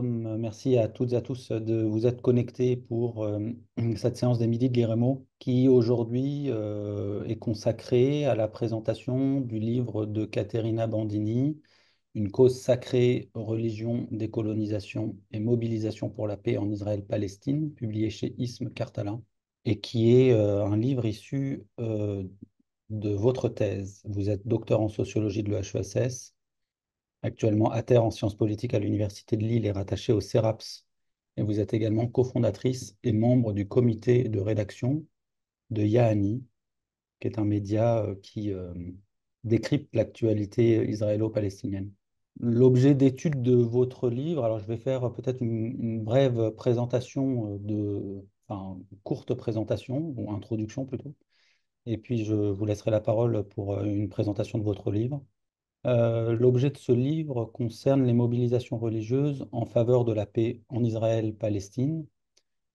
Merci à toutes et à tous de vous être connectés pour cette séance des Midi de l'IREMO qui aujourd'hui est consacrée à la présentation du livre de Caterina Bandini, Une cause sacrée, religion, décolonisation et mobilisation pour la paix en Israël-Palestine, publié chez Ism Kartala, et qui est un livre issu de votre thèse. Vous êtes docteur en sociologie de l'EHESS, actuellement à terre en sciences politiques à l'Université de Lille et rattachée au CERAPS. Et vous êtes également cofondatrice et membre du comité de rédaction de Yahani, qui est un média qui décrypte l'actualité israélo-palestinienne. L'objet d'étude de votre livre, alors je vais faire peut-être une brève présentation enfin, une courte présentation, ou introduction plutôt, et puis je vous laisserai la parole pour une présentation de votre livre. L'objet de ce livre concerne les mobilisations religieuses en faveur de la paix en Israël-Palestine.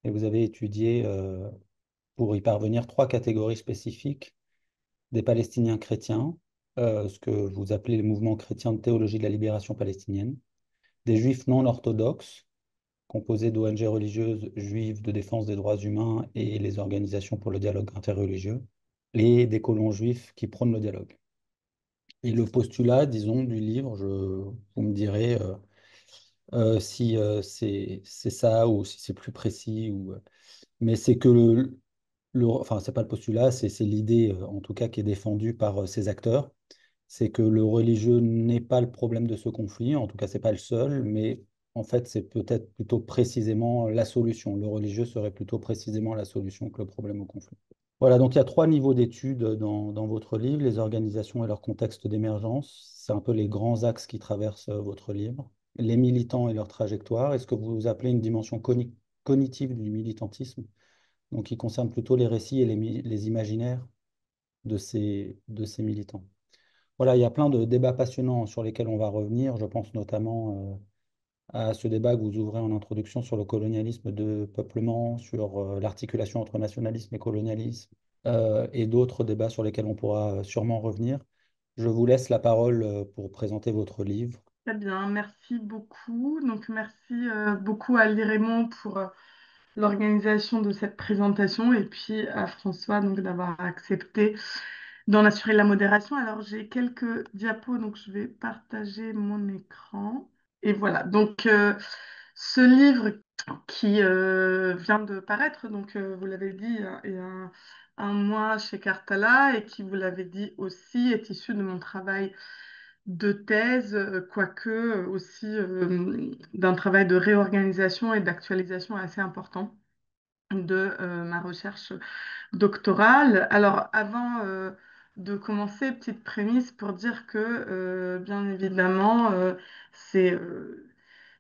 Et vous avez étudié, pour y parvenir, trois catégories spécifiques: des Palestiniens chrétiens, ce que vous appelez le mouvement chrétien de théologie de la libération palestinienne, des Juifs non orthodoxes, composés d'ONG religieuses juives de défense des droits humains et les organisations pour le dialogue interreligieux, et des colons juifs qui prônent le dialogue. Et le postulat, disons, du livre, vous me direz si c'est ça ou si c'est plus précis. Mais c'est que enfin, c'est pas le postulat, c'est l'idée, en tout cas, qui est défendue par ces acteurs. C'est que le religieux n'est pas le problème de ce conflit, en tout cas, c'est pas le seul, mais en fait, c'est peut-être plutôt précisément la solution. Le religieux serait plutôt précisément la solution que le problème au conflit. Voilà, donc il y a trois niveaux d'études dans votre livre: les organisations et leur contexte d'émergence. C'est un peu les grands axes qui traversent votre livre. Les militants et leur trajectoire, et ce que vous appelez une dimension cognitive du militantisme, donc qui concerne plutôt les récits et les imaginaires de ces militants. Voilà, il y a plein de débats passionnants sur lesquels on va revenir. Je pense notamment à ce débat que vous ouvrez en introduction sur le colonialisme de peuplement, sur l'articulation entre nationalisme et colonialisme, et d'autres débats sur lesquels on pourra sûrement revenir. Je vous laisse la parole pour présenter votre livre. Très bien, merci beaucoup. Donc, merci beaucoup à l'IREMO pour l'organisation de cette présentation et puis à François donc d'avoir accepté d'en assurer la modération. Alors, j'ai quelques diapos, donc je vais partager mon écran. Et voilà, donc ce livre qui vient de paraître, donc vous l'avez dit, il y a un mois chez Cartala et qui, vous l'avez dit aussi, est issu de mon travail de thèse, quoique aussi d'un travail de réorganisation et d'actualisation assez important de ma recherche doctorale. Alors, avant de commencer, petite prémisse pour dire que, bien évidemment, c'est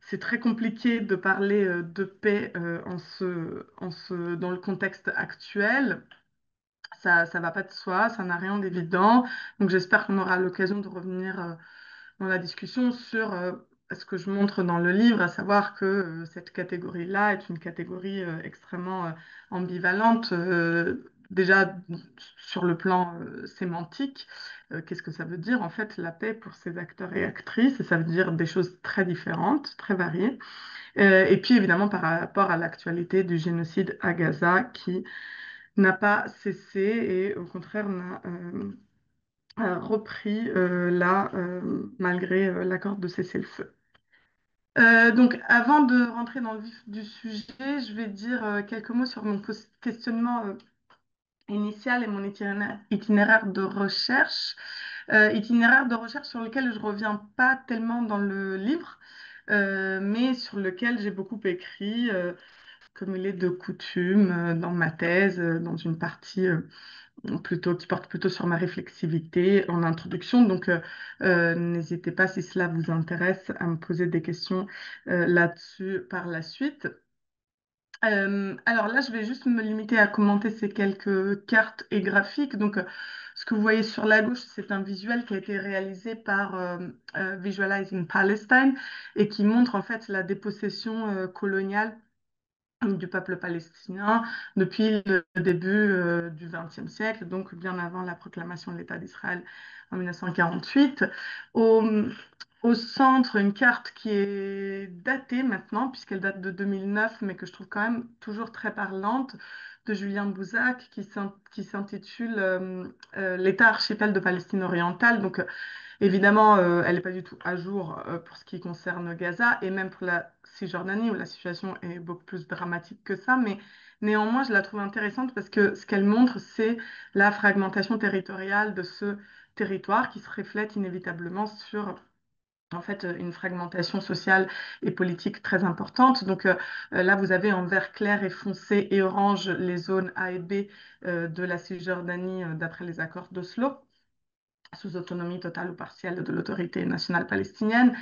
c'est très compliqué de parler de paix dans le contexte actuel. Ça va pas de soi, ça n'a rien d'évident. Donc, j'espère qu'on aura l'occasion de revenir dans la discussion sur ce que je montre dans le livre, à savoir que cette catégorie-là est une catégorie extrêmement ambivalente, déjà sur le plan sémantique. Qu'est-ce que ça veut dire en fait la paix pour ces acteurs et actrices? Et ça veut dire des choses très différentes, très variées. Et puis évidemment par rapport à l'actualité du génocide à Gaza qui n'a pas cessé et au contraire n'a repris là, malgré l'accord de cessez-le-feu. Donc, avant de rentrer dans le vif du sujet, je vais dire quelques mots sur mon questionnement initial et mon itinéraire de recherche. Itinéraire de recherche sur lequel je reviens pas tellement dans le livre, mais sur lequel j'ai beaucoup écrit, comme il est de coutume, dans ma thèse, dans une partie qui porte plutôt sur ma réflexivité en introduction. Donc, n'hésitez pas, si cela vous intéresse, à me poser des questions là-dessus par la suite. Alors là, je vais juste me limiter à commenter ces quelques cartes et graphiques. Donc, ce que vous voyez sur la gauche, c'est un visuel qui a été réalisé par Visualizing Palestine et qui montre en fait la dépossession coloniale du peuple palestinien depuis le début du XXe siècle, donc bien avant la proclamation de l'État d'Israël en 1948. Au, au centre une carte qui est datée maintenant, puisqu'elle date de 2009, mais que je trouve quand même toujours très parlante, de Julien Bouzac, qui s'intitule L'État archipel de Palestine orientale. Donc, évidemment, elle n'est pas du tout à jour pour ce qui concerne Gaza et même pour la Cisjordanie où la situation est beaucoup plus dramatique que ça. Mais néanmoins, je la trouve intéressante parce que ce qu'elle montre, c'est la fragmentation territoriale de ce territoire qui se reflète inévitablement sur en fait une fragmentation sociale et politique très importante. Donc là, vous avez en vert clair et foncé et orange les zones A et B de la Cisjordanie d'après les accords d'Oslo sous autonomie totale ou partielle de l'autorité nationale palestinienne.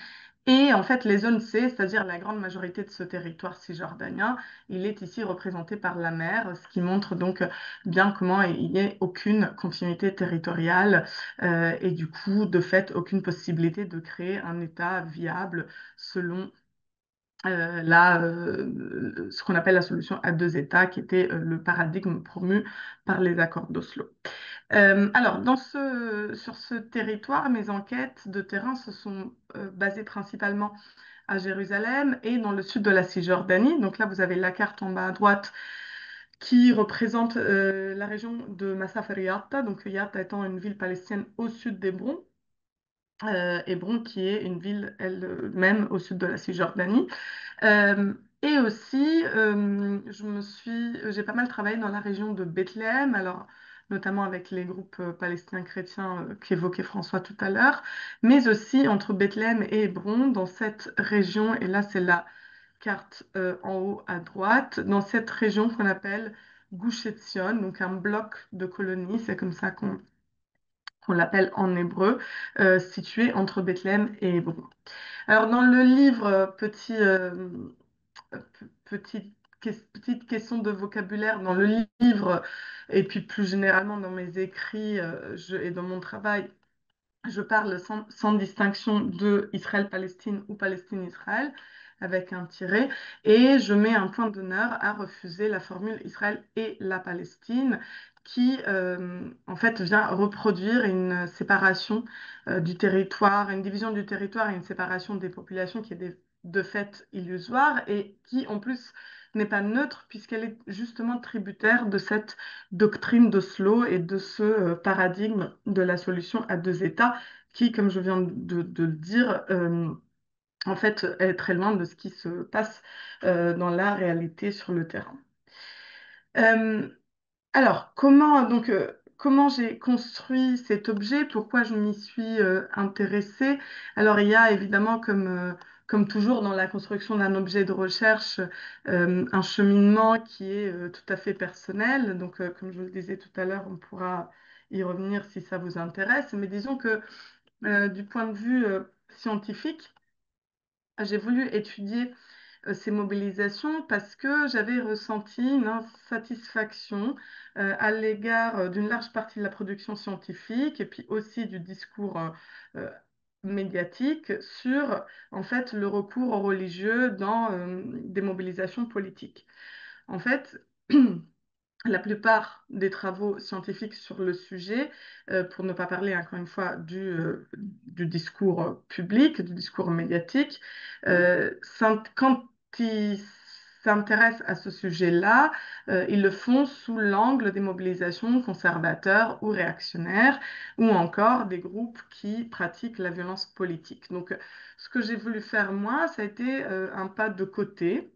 Et en fait, les zones C, c'est-à-dire la grande majorité de ce territoire cisjordanien, il est ici représenté par la mer, ce qui montre donc bien comment il n'y a aucune continuité territoriale et du coup, de fait, aucune possibilité de créer un État viable selon ce qu'on appelle la solution à deux États, qui était le paradigme promu par les accords d'Oslo. Alors, sur ce territoire, mes enquêtes de terrain se sont basées principalement à Jérusalem et dans le sud de la Cisjordanie. Donc là, vous avez la carte en bas à droite qui représente la région de Massaf Yatta, donc Yatta étant une ville palestinienne au sud d'Hébron. Hébron qui est une ville elle-même au sud de la Cisjordanie. Euh, et aussi, j'ai pas mal travaillé dans la région de Bethléem, alors notamment avec les groupes palestiniens chrétiens qu'évoquait François tout à l'heure, mais aussi entre Bethléem et Hébron, dans cette région, et là c'est la carte en haut à droite, dans cette région qu'on appelle Gush Etzion, donc un bloc de colonies, c'est comme ça qu'on l'appelle en hébreu, situé entre Bethléem et Hébron. Alors dans le livre, petite question de vocabulaire dans le livre et puis plus généralement dans mes écrits et dans mon travail, je parle sans distinction de Israël-Palestine ou Palestine-Israël avec un tiret et je mets un point d'honneur à refuser la formule Israël et la Palestine qui en fait vient reproduire une séparation du territoire, une division du territoire et une séparation des populations qui est de fait illusoire et qui en plus n'est pas neutre puisqu'elle est justement tributaire de cette doctrine d'Oslo et de ce paradigme de la solution à deux États qui, comme je viens de le dire, en fait, est très loin de ce qui se passe dans la réalité sur le terrain. Euh, alors, comment j'ai construit cet objet? Pourquoi je m'y suis intéressée? Alors, il y a évidemment, comme toujours dans la construction d'un objet de recherche, un cheminement qui est tout à fait personnel. Donc, comme je vous le disais tout à l'heure, on pourra y revenir si ça vous intéresse. Mais disons que du point de vue scientifique, j'ai voulu étudier ces mobilisations parce que j'avais ressenti une insatisfaction à l'égard d'une large partie de la production scientifique et puis aussi du discours euh, médiatique sur en fait le recours aux religieux dans des mobilisations politiques. En fait, la plupart des travaux scientifiques sur le sujet, pour ne pas parler encore une fois du discours public, du discours médiatique, quand ils s'intéressent à ce sujet-là, ils le font sous l'angle des mobilisations conservateurs ou réactionnaires, ou encore des groupes qui pratiquent la violence politique. Donc, ce que j'ai voulu faire, moi, ça a été un pas de côté.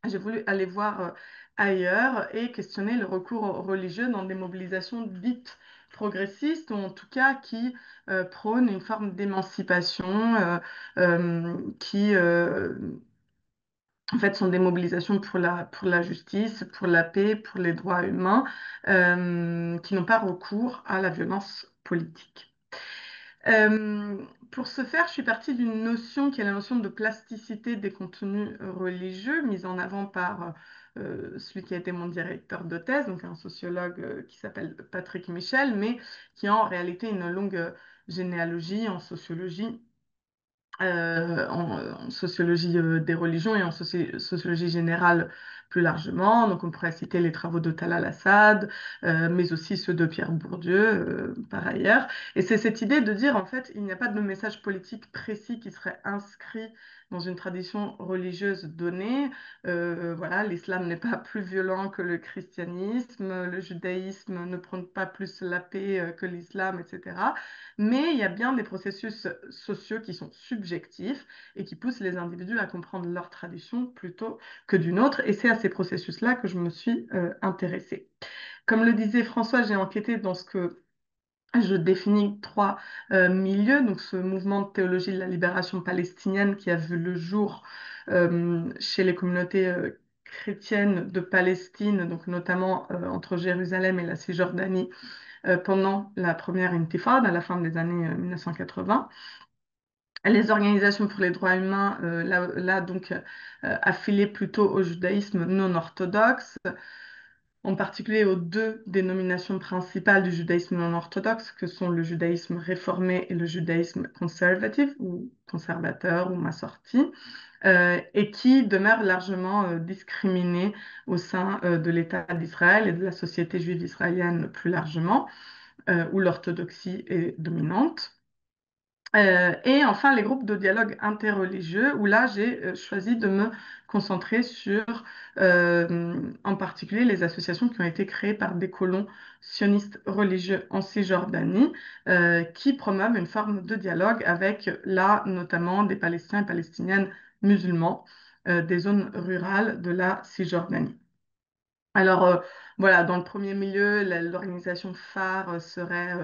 J'ai voulu aller voir ailleurs et questionner le recours religieux dans des mobilisations dites progressistes ou en tout cas qui prônent une forme d'émancipation qui en fait sont des mobilisations pour la justice, pour la paix, pour les droits humains qui n'ont pas recours à la violence politique. Euh, pour ce faire, je suis partie d'une notion qui est la notion de plasticité des contenus religieux, mise en avant par celui qui a été mon directeur de thèse, donc un sociologue qui s'appelle Patrick Michel, mais qui a en réalité une longue généalogie en sociologie des religions et en sociologie générale plus largement. Donc on pourrait citer les travaux de Talal Assad, mais aussi ceux de Pierre Bourdieu, par ailleurs. Et c'est cette idée de dire, en fait, il n'y a pas de message politique précis qui serait inscrit dans une tradition religieuse donnée. Voilà, l'islam n'est pas plus violent que le christianisme, le judaïsme ne prône pas plus la paix que l'islam, etc. Mais il y a bien des processus sociaux qui sont subjectifs et qui poussent les individus à comprendre leur tradition plutôt que d'une autre. Et c'est à ces processus-là que je me suis intéressée. Comme le disait François, j'ai enquêté dans ce que je définis trois milieux, donc ce mouvement de théologie de la libération palestinienne qui a vu le jour chez les communautés chrétiennes de Palestine, donc notamment entre Jérusalem et la Cisjordanie, pendant la première intifada, à la fin des années 1980. Les organisations pour les droits humains, là donc affiliées plutôt au judaïsme non orthodoxe, en particulier aux deux dénominations principales du judaïsme non orthodoxe, que sont le judaïsme réformé et le judaïsme conservatif, ou conservateur, ou massorti, et qui demeurent largement discriminés au sein de l'État d'Israël et de la société juive israélienne plus largement, où l'orthodoxie est dominante. Et enfin, les groupes de dialogue interreligieux, où là, j'ai choisi de me concentrer sur, en particulier, les associations qui ont été créées par des colons sionistes religieux en Cisjordanie, qui promeuvent une forme de dialogue avec, là, notamment, des Palestiniens et Palestiniennes musulmans des zones rurales de la Cisjordanie. Alors, voilà, dans le premier milieu, l'organisation phare serait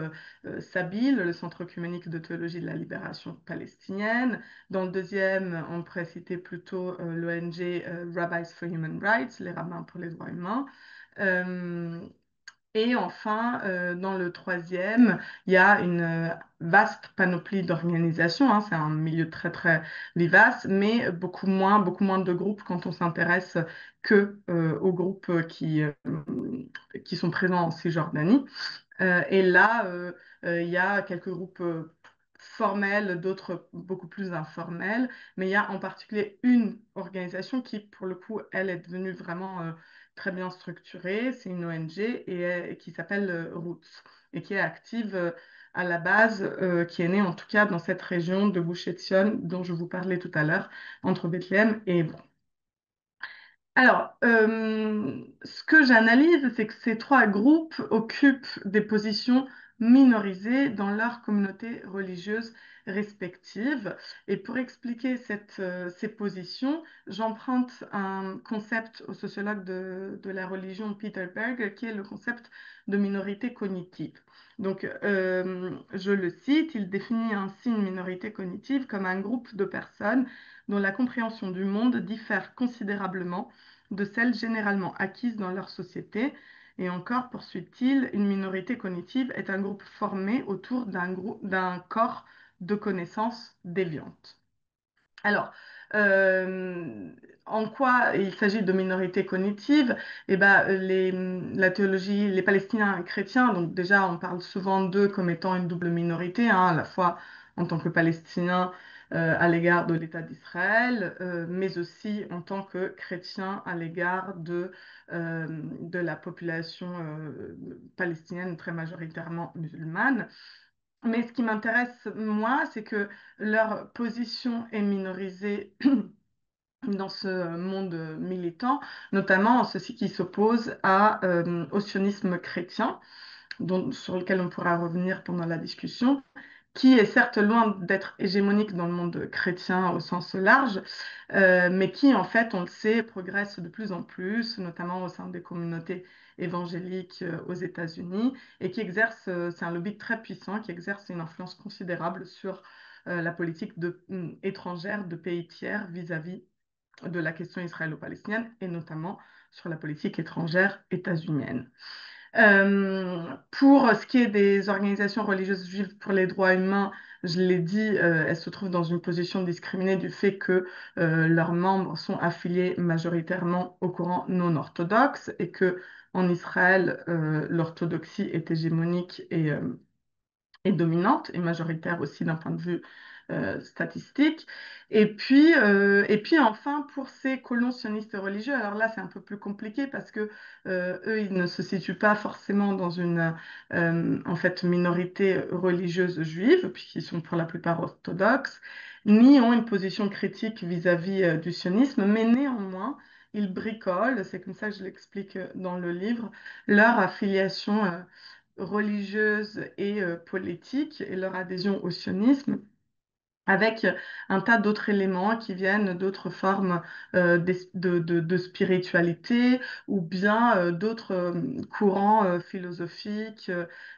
Sabeel, le Centre œcuménique de théologie de la libération palestinienne. Dans le deuxième, on pourrait citer plutôt l'ONG Rabbis for Human Rights, les rabbins pour les droits humains. Euh, et enfin, dans le troisième, il y a une vaste panoplie d'organisations, hein. C'est un milieu très, très vivace, mais beaucoup moins de groupes quand on s'intéresse que aux groupes qui sont présents en Cisjordanie. Et là, il y a quelques groupes formels, d'autres beaucoup plus informels, mais il y a en particulier une organisation qui, pour le coup, elle est devenue vraiment très bien structurée. C'est une ONG et qui s'appelle Roots et qui est active à la base, qui est née en tout cas dans cette région de Gush Etzion dont je vous parlais tout à l'heure, entre Bethléem et Hébron. Alors, ce que j'analyse, c'est que ces trois groupes occupent des positions minorisées dans leurs communautés religieuses respectives. Et pour expliquer ces positions, j'emprunte un concept au sociologue de la religion Peter Berg, qui est le concept de minorité cognitive. Donc, je le cite, il définit ainsi une minorité cognitive comme un groupe de personnes dont la compréhension du monde diffère considérablement de celles généralement acquises dans leur société. Et encore, poursuit-il, une minorité cognitive est un groupe formé autour d'un corps de connaissances déviantes. Alors, euh, en quoi il s'agit de minorités cognitives? Eh ben, la théologie, les Palestiniens chrétiens, donc déjà on parle souvent d'eux comme étant une double minorité, hein, à la fois en tant que Palestiniens à l'égard de l'État d'Israël, mais aussi en tant que chrétiens à l'égard de la population palestinienne très majoritairement musulmane. Mais ce qui m'intéresse, moi, c'est que leur position est minorisée dans ce monde militant, notamment en ceci qui s'oppose au sionisme chrétien, sur lequel on pourra revenir pendant la discussion, qui est certes loin d'être hégémonique dans le monde chrétien au sens large, mais qui, en fait, on le sait, progresse de plus en plus, notamment au sein des communautés évangéliques aux États-Unis, et qui exerce, c'est un lobby très puissant, qui exerce une influence considérable sur la politique étrangère de pays tiers vis-à-vis de la question israélo-palestinienne, et notamment sur la politique étrangère états-unienne. Pour ce qui est des organisations religieuses juives pour les droits humains, je l'ai dit, elles se trouvent dans une position discriminée du fait que leurs membres sont affiliés majoritairement au courant non orthodoxe et que en Israël, l'orthodoxie est hégémonique est dominante et majoritaire aussi d'un point de vue statistique. Et puis enfin, pour ces colons sionistes religieux, alors là c'est un peu plus compliqué parce que eux, ils ne se situent pas forcément dans une en fait, minorité religieuse juive, puisqu'ils sont pour la plupart orthodoxes, ni ont une position critique vis-à-vis du sionisme, mais néanmoins, ils bricolent, c'est comme ça que je l'explique dans le livre, leur affiliation religieuse et politique et leur adhésion au sionisme avec un tas d'autres éléments qui viennent d'autres formes de spiritualité ou bien d'autres courants philosophiques,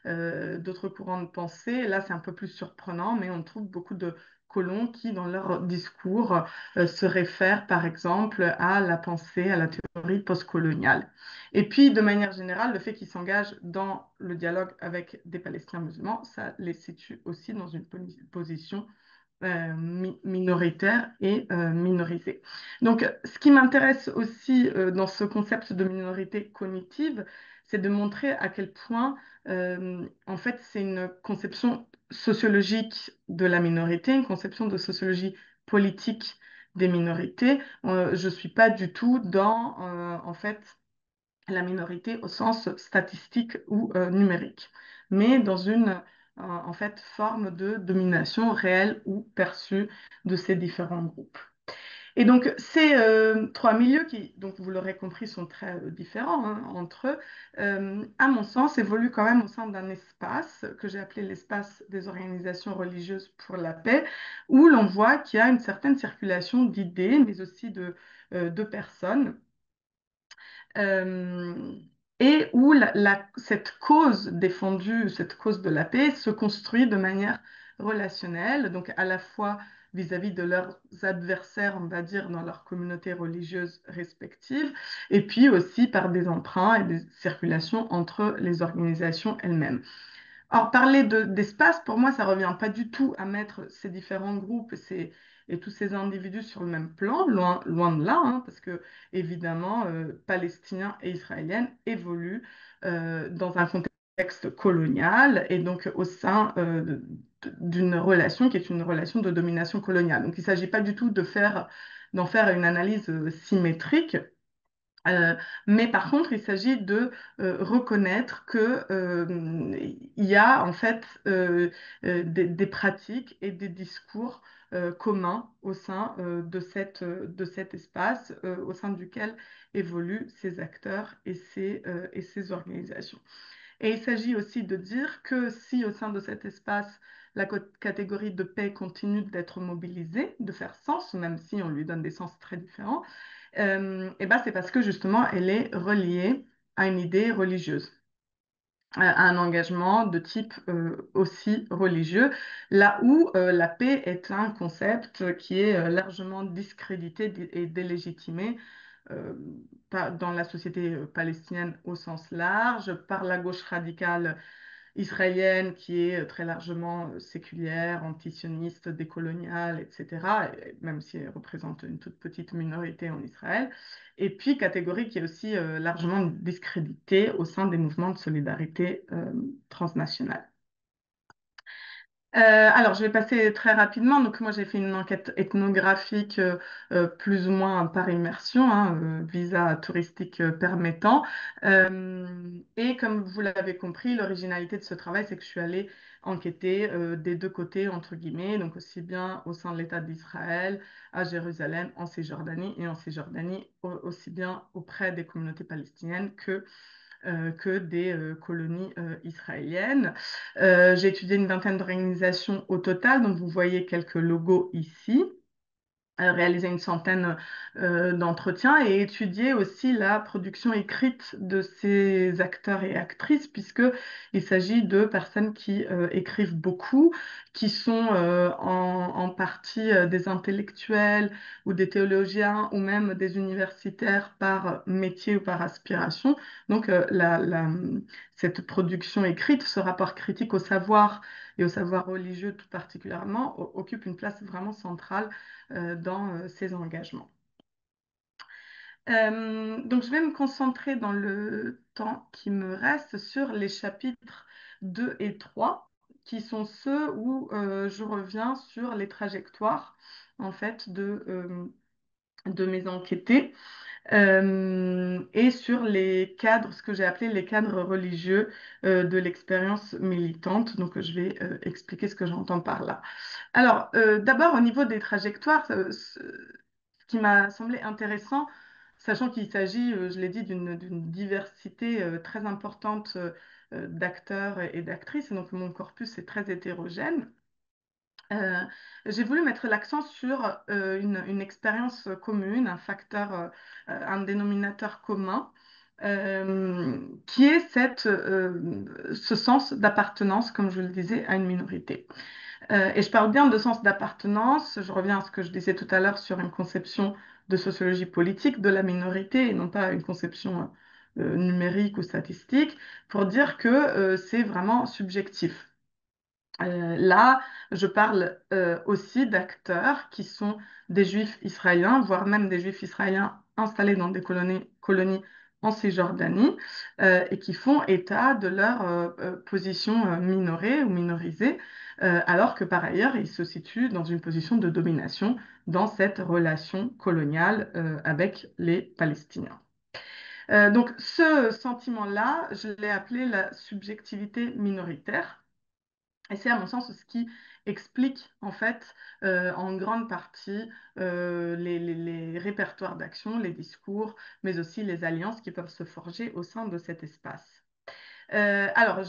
d'autres courants de pensée. Et là, c'est un peu plus surprenant, mais on trouve beaucoup de colons qui, dans leur discours, se réfèrent par exemple à la pensée, à la théorie postcoloniale. Et puis, de manière générale, le fait qu'ils s'engagent dans le dialogue avec des Palestiniens musulmans, ça les situe aussi dans une position minoritaire et minorisée. Donc, ce qui m'intéresse aussi dans ce concept de minorité cognitive, c'est de montrer à quel point, en fait, c'est une conception sociologique de la minorité, une conception de sociologie politique des minorités. Je ne suis pas du tout dans, en fait, la minorité au sens statistique ou numérique, mais dans une en fait, forme de domination réelle ou perçue de ces différents groupes. Et donc, ces trois milieux qui, donc vous l'aurez compris, sont très différents hein, entre eux, à mon sens, évoluent quand même au sein d'un espace que j'ai appelé l'espace des organisations religieuses pour la paix, où l'on voit qu'il y a une certaine circulation d'idées, mais aussi de personnes euh, et où cette cause défendue, cette cause de la paix, se construit de manière relationnelle, donc à la fois vis-à-vis de leurs adversaires, on va dire, dans leur communauté religieuse respective, et puis aussi par des emprunts et des circulations entre les organisations elles-mêmes. Or, parler d'espace, pour moi, ça revient pas du tout à mettre ces différents groupes et tous ces individus sur le même plan, loin, loin de là, hein, parce que, évidemment, Palestiniens et Israéliennes évoluent dans un contexte colonial et donc au sein d'une relation qui est une relation de domination coloniale. Donc, il ne s'agit pas du tout d'en faire une analyse symétrique. Euh, mais par contre, il s'agit de reconnaître que, il y a en fait des pratiques et des discours communs au sein de cet espace au sein duquel évoluent ces acteurs et ces organisations. Et il s'agit aussi de dire que si au sein de cet espace, la catégorie de paix continue d'être mobilisée, de faire sens, même si on lui donne des sens très différents, et ben c'est parce que justement, elle est reliée à une idée religieuse, à un engagement de type aussi religieux, là où la paix est un concept qui est largement discrédité et délégitimé euh, dans la société palestinienne au sens large, par la gauche radicale israélienne qui est très largement séculière, antisioniste, décoloniale, etc., et même si elle représente une toute petite minorité en Israël, et puis catégorie qui est aussi largement discréditée au sein des mouvements de solidarité transnationale. Alors, je vais passer très rapidement. Donc, moi, j'ai fait une enquête ethnographique plus ou moins par immersion, hein, visa touristique permettant. Et comme vous l'avez compris, l'originalité de ce travail, c'est que je suis allée enquêter des deux côtés, entre guillemets, donc aussi bien au sein de l'État d'Israël, à Jérusalem, en Cisjordanie, et en Cisjordanie, aussi bien auprès des communautés palestiniennes que des colonies israéliennes. J'ai étudié une vingtaine d'organisations au total, donc vous voyez quelques logos ici, réaliser une centaine d'entretiens et étudier aussi la production écrite de ces acteurs et actrices, puisqu'il s'agit de personnes qui écrivent beaucoup, qui sont en partie des intellectuels ou des théologiens ou même des universitaires par métier ou par aspiration. Donc cette production écrite, ce rapport critique au savoir et au savoir religieux tout particulièrement, occupe une place vraiment centrale dans ces engagements. Donc, je vais me concentrer dans le temps qui me reste sur les chapitres 2 et 3 qui sont ceux où je reviens sur les trajectoires en fait de mes enquêtés et sur les cadres, ce que j'ai appelé les cadres religieux de l'expérience militante. Donc, je vais expliquer ce que j'entends par là. Alors, d'abord, au niveau des trajectoires, ce qui m'a semblé intéressant, sachant qu'il s'agit, je l'ai dit, d'une diversité très importante d'acteurs et d'actrices, et donc mon corpus est très hétérogène. Euh, j'ai voulu mettre l'accent sur une expérience commune, un facteur, un dénominateur commun, qui est ce sens d'appartenance, comme je le disais, à une minorité. Et je parle bien de sens d'appartenance, je reviens à ce que je disais tout à l'heure sur une conception de sociologie politique de la minorité et non pas une conception numérique ou statistique, pour dire que c'est vraiment subjectif. Là, je parle aussi d'acteurs qui sont des juifs israéliens, voire même des juifs israéliens installés dans des colonies en Cisjordanie, et qui font état de leur position minorée ou minorisée, alors que par ailleurs, ils se situent dans une position de domination dans cette relation coloniale avec les Palestiniens. Donc ce sentiment-là, je l'ai appelé la subjectivité minoritaire. Et c'est à mon sens ce qui explique en fait en grande partie les répertoires d'action, les discours, mais aussi les alliances qui peuvent se forger au sein de cet espace. Alors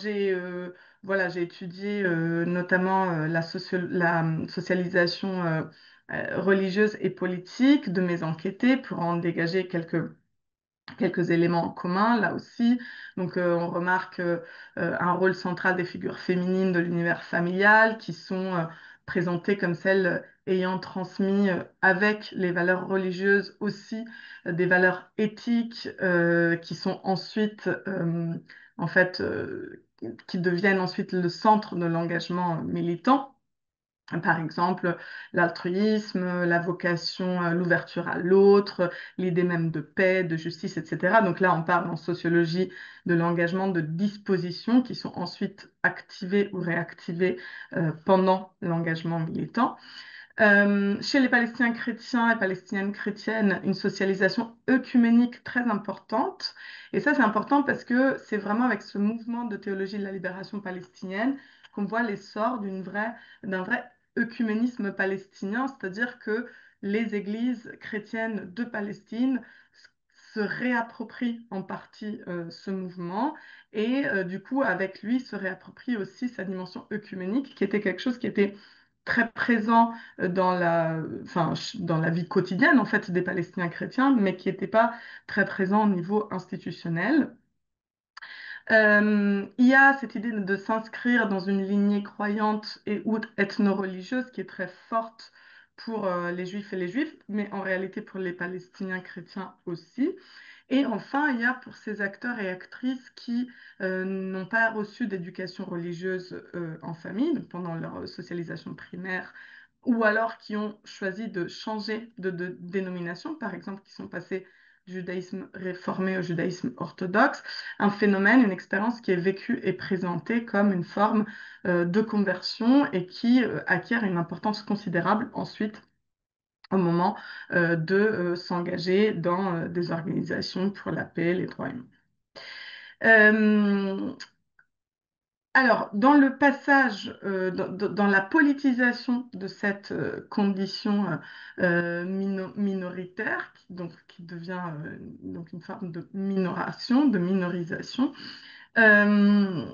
voilà, j'ai étudié notamment la socialisation religieuse et politique de mes enquêtés pour en dégager quelques éléments communs là aussi. Donc, on remarque un rôle central des figures féminines de l'univers familial qui sont présentées comme celles ayant transmis avec les valeurs religieuses aussi des valeurs éthiques qui sont ensuite, en fait, qui deviennent ensuite le centre de l'engagement militant. Par exemple, l'altruisme, la vocation, l'ouverture à l'autre, l'idée même de paix, de justice, etc. Donc là, on parle en sociologie de l'engagement de dispositions qui sont ensuite activées ou réactivées pendant l'engagement militant. Chez les Palestiniens chrétiens et Palestiniennes chrétiennes, une socialisation œcuménique très importante. Et ça, c'est important parce que c'est vraiment avec ce mouvement de théologie de la libération palestinienne qu'on voit l'essor d'un vrai œcuménisme palestinien, c'est-à-dire que les églises chrétiennes de Palestine se réapproprient en partie ce mouvement et du coup, avec lui, se réapproprient aussi sa dimension œcuménique, qui était quelque chose qui était très présent dans la vie quotidienne en fait des Palestiniens chrétiens, mais qui n'était pas très présent au niveau institutionnel. Il y a cette idée de s'inscrire dans une lignée croyante et ou ethno-religieuse qui est très forte pour les juifs et les juifs, mais en réalité pour les Palestiniens chrétiens aussi. Et enfin, il y a pour ces acteurs et actrices qui n'ont pas reçu d'éducation religieuse en famille, donc pendant leur socialisation primaire, ou alors qui ont choisi de changer de dénomination, par exemple, qui sont passés du judaïsme réformé au judaïsme orthodoxe, un phénomène, une expérience qui est vécue et présentée comme une forme de conversion et qui acquiert une importance considérable ensuite au moment de s'engager dans des organisations pour la paix, les droits humains. Euh, alors, dans le passage, dans la politisation de cette condition minoritaire, qui devient donc une forme de minoration, de minorisation, euh,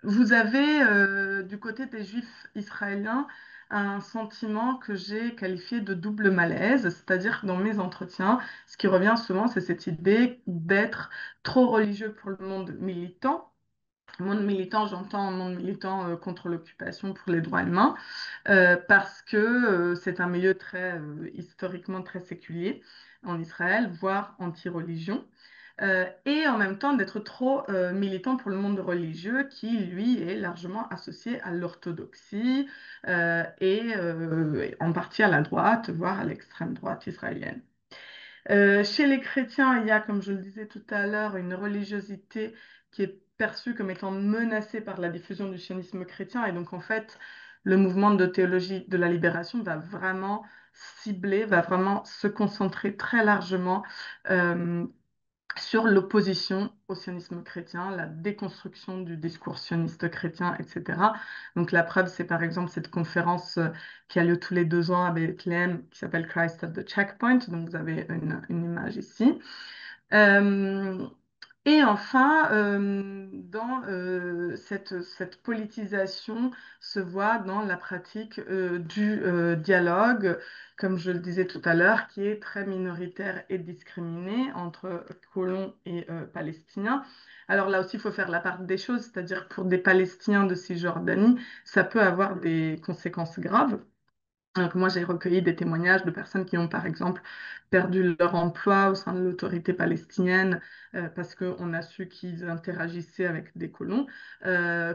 vous avez du côté des Juifs israéliens un sentiment que j'ai qualifié de double malaise, c'est-à-dire que dans mes entretiens, ce qui revient souvent, c'est cette idée d'être trop religieux pour le monde militant. Monde militant, j'entends monde militant contre l'occupation pour les droits humains, parce que c'est un milieu historiquement très séculier en Israël, voire anti-religion, et en même temps d'être trop militant pour le monde religieux qui, lui, est largement associé à l'orthodoxie et en partie à la droite, voire à l'extrême droite israélienne. Chez les chrétiens, il y a, comme je le disais tout à l'heure, une religiosité qui est perçu comme étant menacé par la diffusion du sionisme chrétien. Et donc, en fait, le mouvement de théologie de la libération va vraiment cibler, va vraiment se concentrer très largement euh, sur l'opposition au sionisme chrétien, la déconstruction du discours sioniste chrétien, etc. Donc la preuve, c'est par exemple cette conférence qui a lieu tous les 2 ans à Bethléem, qui s'appelle Christ at the Checkpoint. Donc vous avez une image ici. Euh, et enfin, dans cette politisation se voit dans la pratique du dialogue, comme je le disais tout à l'heure, qui est très minoritaire et discriminé entre colons et Palestiniens. Alors là aussi, il faut faire la part des choses, c'est-à-dire pour des Palestiniens de Cisjordanie, ça peut avoir des conséquences graves. Donc, moi, j'ai recueilli des témoignages de personnes qui ont, par exemple, perdu leur emploi au sein de l'autorité palestinienne parce qu'on a su qu'ils interagissaient avec des colons.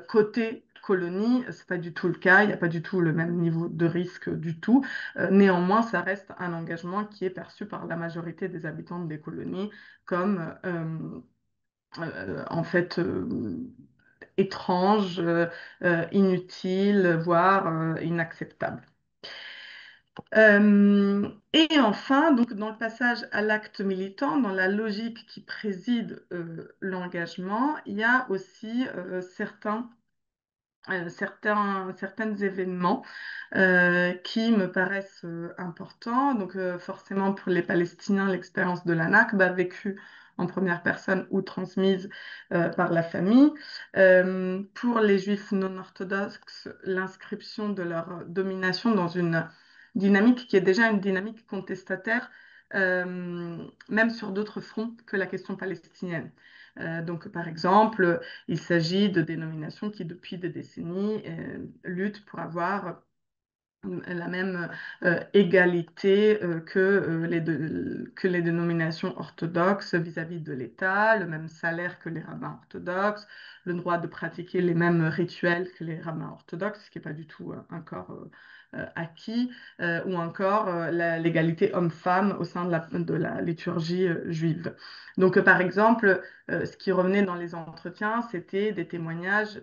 Côté colonie, c'est pas du tout le cas, il n'y a pas du tout le même niveau de risque du tout. Néanmoins, ça reste un engagement qui est perçu par la majorité des habitants des colonies comme, en fait, étrange, inutile, voire inacceptable. Et enfin, donc dans le passage à l'acte militant, dans la logique qui préside l'engagement, il y a aussi certains événements qui me paraissent importants. Donc forcément pour les Palestiniens, l'expérience de la Nakba vécue en première personne ou transmise par la famille. Pour les Juifs non orthodoxes, l'inscription de leur domination dans une dynamique qui est déjà une dynamique contestataire, même sur d'autres fronts que la question palestinienne. Donc, par exemple, il s'agit de dénominations qui, depuis des décennies, luttent pour avoir la même égalité que les dénominations orthodoxes vis-à-vis de l'État, le même salaire que les rabbins orthodoxes, le droit de pratiquer les mêmes rituels que les rabbins orthodoxes, ce qui n'est pas du tout encore acquis, ou encore l'égalité homme-femme au sein de la liturgie juive. Donc, par exemple, ce qui revenait dans les entretiens, c'était des témoignages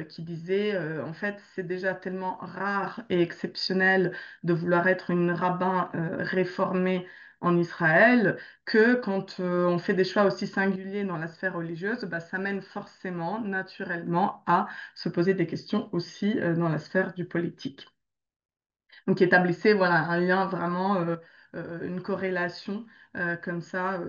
qui disait en fait c'est déjà tellement rare et exceptionnel de vouloir être une rabbin réformée en Israël que quand on fait des choix aussi singuliers dans la sphère religieuse, bah, ça mène forcément, naturellement, à se poser des questions aussi dans la sphère du politique. Donc, qui établissait voilà, un lien vraiment, une corrélation comme ça,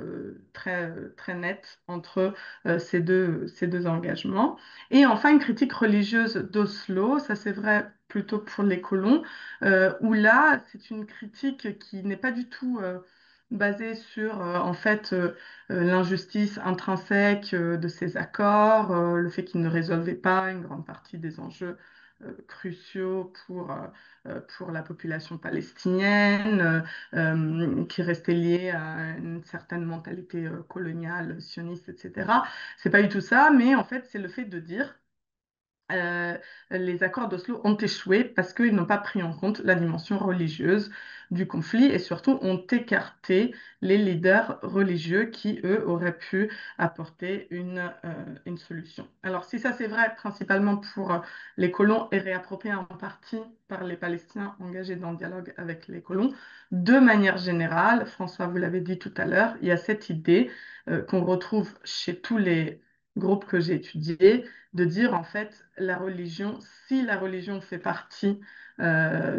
très nette entre ces deux engagements. Et enfin, une critique religieuse d'Oslo, ça c'est vrai plutôt pour les colons, où là, c'est une critique qui n'est pas du tout basée sur en fait l'injustice intrinsèque de ces accords, le fait qu'ils ne résolvaient pas une grande partie des enjeux cruciaux pour la population palestinienne, qui restait liée à une certaine mentalité coloniale, sioniste, etc. C'est pas du tout ça, mais en fait, c'est le fait de dire euh, les accords d'Oslo ont échoué parce qu'ils n'ont pas pris en compte la dimension religieuse du conflit et surtout ont écarté les leaders religieux qui, eux, auraient pu apporter une solution. Alors, si ça c'est vrai principalement pour les colons et réapproprié en partie par les Palestiniens engagés dans le dialogue avec les colons, de manière générale, François, vous l'avez dit tout à l'heure, il y a cette idée qu'on retrouve chez tous les groupes que j'ai étudiés de dire en fait la religion, si la religion fait partie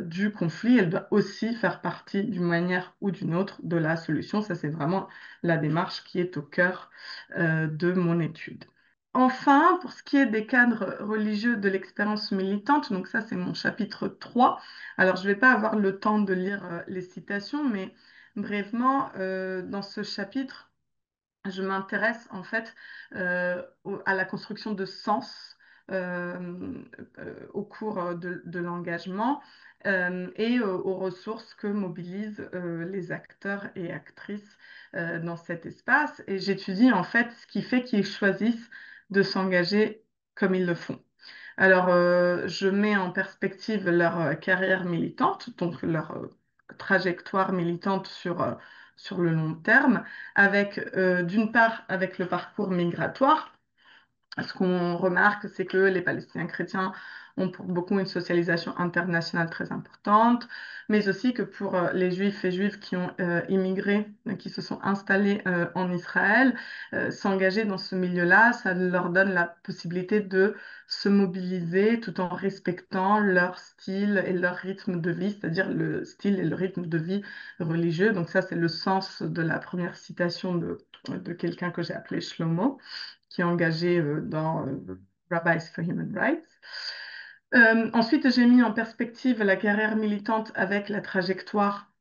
du conflit, elle doit aussi faire partie d'une manière ou d'une autre de la solution. Ça, c'est vraiment la démarche qui est au cœur de mon étude. Enfin, pour ce qui est des cadres religieux de l'expérience militante, donc ça c'est mon chapitre 3. Alors je ne vais pas avoir le temps de lire les citations, mais brièvement, dans ce chapitre, je m'intéresse en fait à la construction de sens au cours de l'engagement et aux ressources que mobilisent les acteurs et actrices dans cet espace. Et j'étudie en fait ce qui fait qu'ils choisissent de s'engager comme ils le font. Alors, je mets en perspective leur carrière militante, donc leur trajectoire militante sur le long terme, avec d'une part avec le parcours migratoire, Ce qu'on remarque, c'est que les Palestiniens chrétiens ont pour beaucoup une socialisation internationale très importante, mais aussi que pour les Juifs et Juives qui ont immigré, qui se sont installés en Israël, s'engager dans ce milieu-là, ça leur donne la possibilité de se mobiliser tout en respectant leur style et leur rythme de vie, c'est-à-dire le style et le rythme de vie religieux. Donc ça, c'est le sens de la première citation de quelqu'un que j'ai appelé Shlomo qui est engagé dans Rabbis for Human Rights. Ensuite, j'ai mis en perspective la carrière militante avec la trajectoire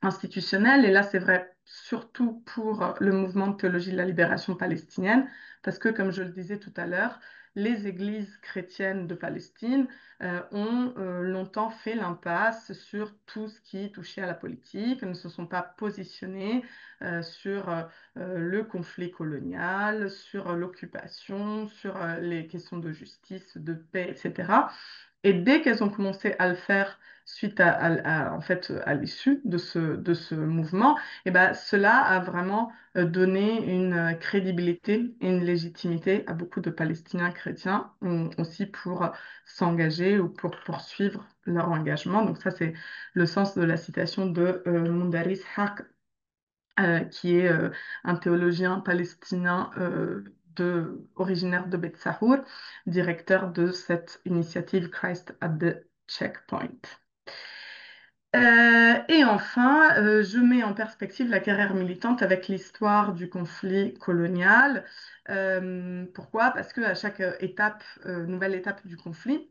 institutionnelle. Et là, c'est vrai surtout pour le mouvement de théologie de la libération palestinienne, parce que, comme je le disais tout à l'heure, les églises chrétiennes de Palestine ont longtemps fait l'impasse sur tout ce qui touchait à la politique, ne se sont pas positionnées sur le conflit colonial, sur l'occupation, sur les questions de justice, de paix, etc. Et dès qu'elles ont commencé à le faire suite en fait, à l'issue de ce mouvement, et ben, cela a vraiment donné une crédibilité et une légitimité à beaucoup de Palestiniens chrétiens aussi pour s'engager ou pour poursuivre leur engagement. Donc ça, c'est le sens de la citation de Moundaris Haq, qui est un théologien palestinien originaire de Beth Sahour, directeur de cette initiative Christ at the Checkpoint. Et enfin, je mets en perspective la carrière militante avec l'histoire du conflit colonial. Pourquoi? Parce qu'à chaque étape, nouvelle étape du conflit,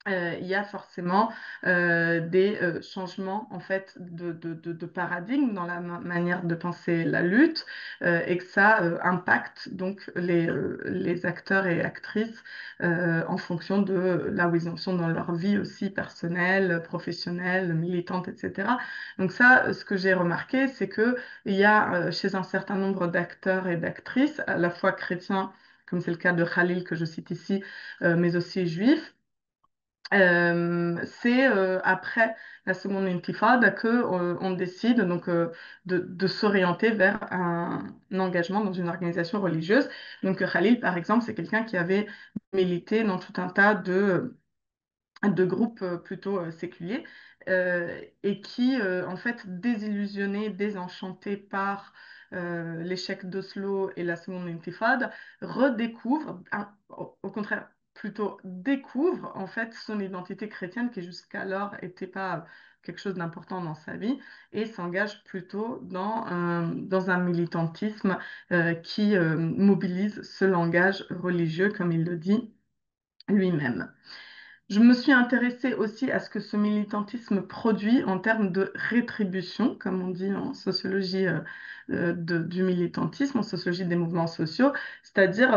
il y a forcément des changements en fait de paradigme dans la manière de penser la lutte et que ça impacte donc les acteurs et actrices en fonction de là où ils en sont dans leur vie aussi personnelle, professionnelle, militante, etc. Donc ça, ce que j'ai remarqué, c'est que il y a chez un certain nombre d'acteurs et d'actrices, à la fois chrétiens, comme c'est le cas de Khalil que je cite ici, mais aussi juifs, c'est après la seconde intifada que on décide donc de s'orienter vers un engagement dans une organisation religieuse. Donc Khalil, par exemple, c'est quelqu'un qui avait milité dans tout un tas de groupes plutôt séculiers et qui, en fait, désillusionnés, désenchantés par l'échec d'Oslo et la seconde intifada, redécouvrent, au contraire, plutôt découvre en fait son identité chrétienne qui jusqu'alors n'était pas quelque chose d'important dans sa vie et s'engage plutôt dans un militantisme qui mobilise ce langage religieux, comme il le dit lui-même. Je me suis intéressée aussi à ce que ce militantisme produit en termes de rétribution, comme on dit en sociologie du militantisme, en sociologie des mouvements sociaux, c'est-à-dire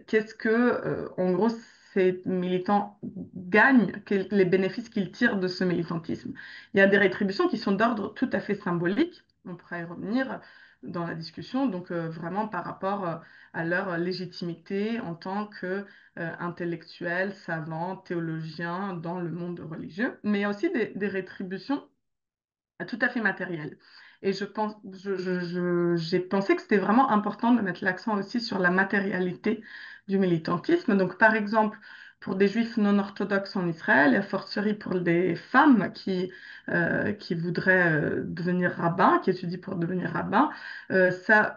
qu'est-ce que, en gros, ces militants gagnent, les bénéfices qu'ils tirent de ce militantisme. Il y a des rétributions qui sont d'ordre tout à fait symbolique, on pourra y revenir dans la discussion, donc vraiment par rapport à leur légitimité en tant que intellectuels, savants, théologiens dans le monde religieux, mais il y a aussi des rétributions tout à fait matérielles. Et j'ai pensé que c'était vraiment important de mettre l'accent aussi sur la matérialité du militantisme. Donc, par exemple, pour des juifs non orthodoxes en Israël, et a fortiori pour des femmes qui voudraient devenir rabbin, qui étudient pour devenir rabbin, ça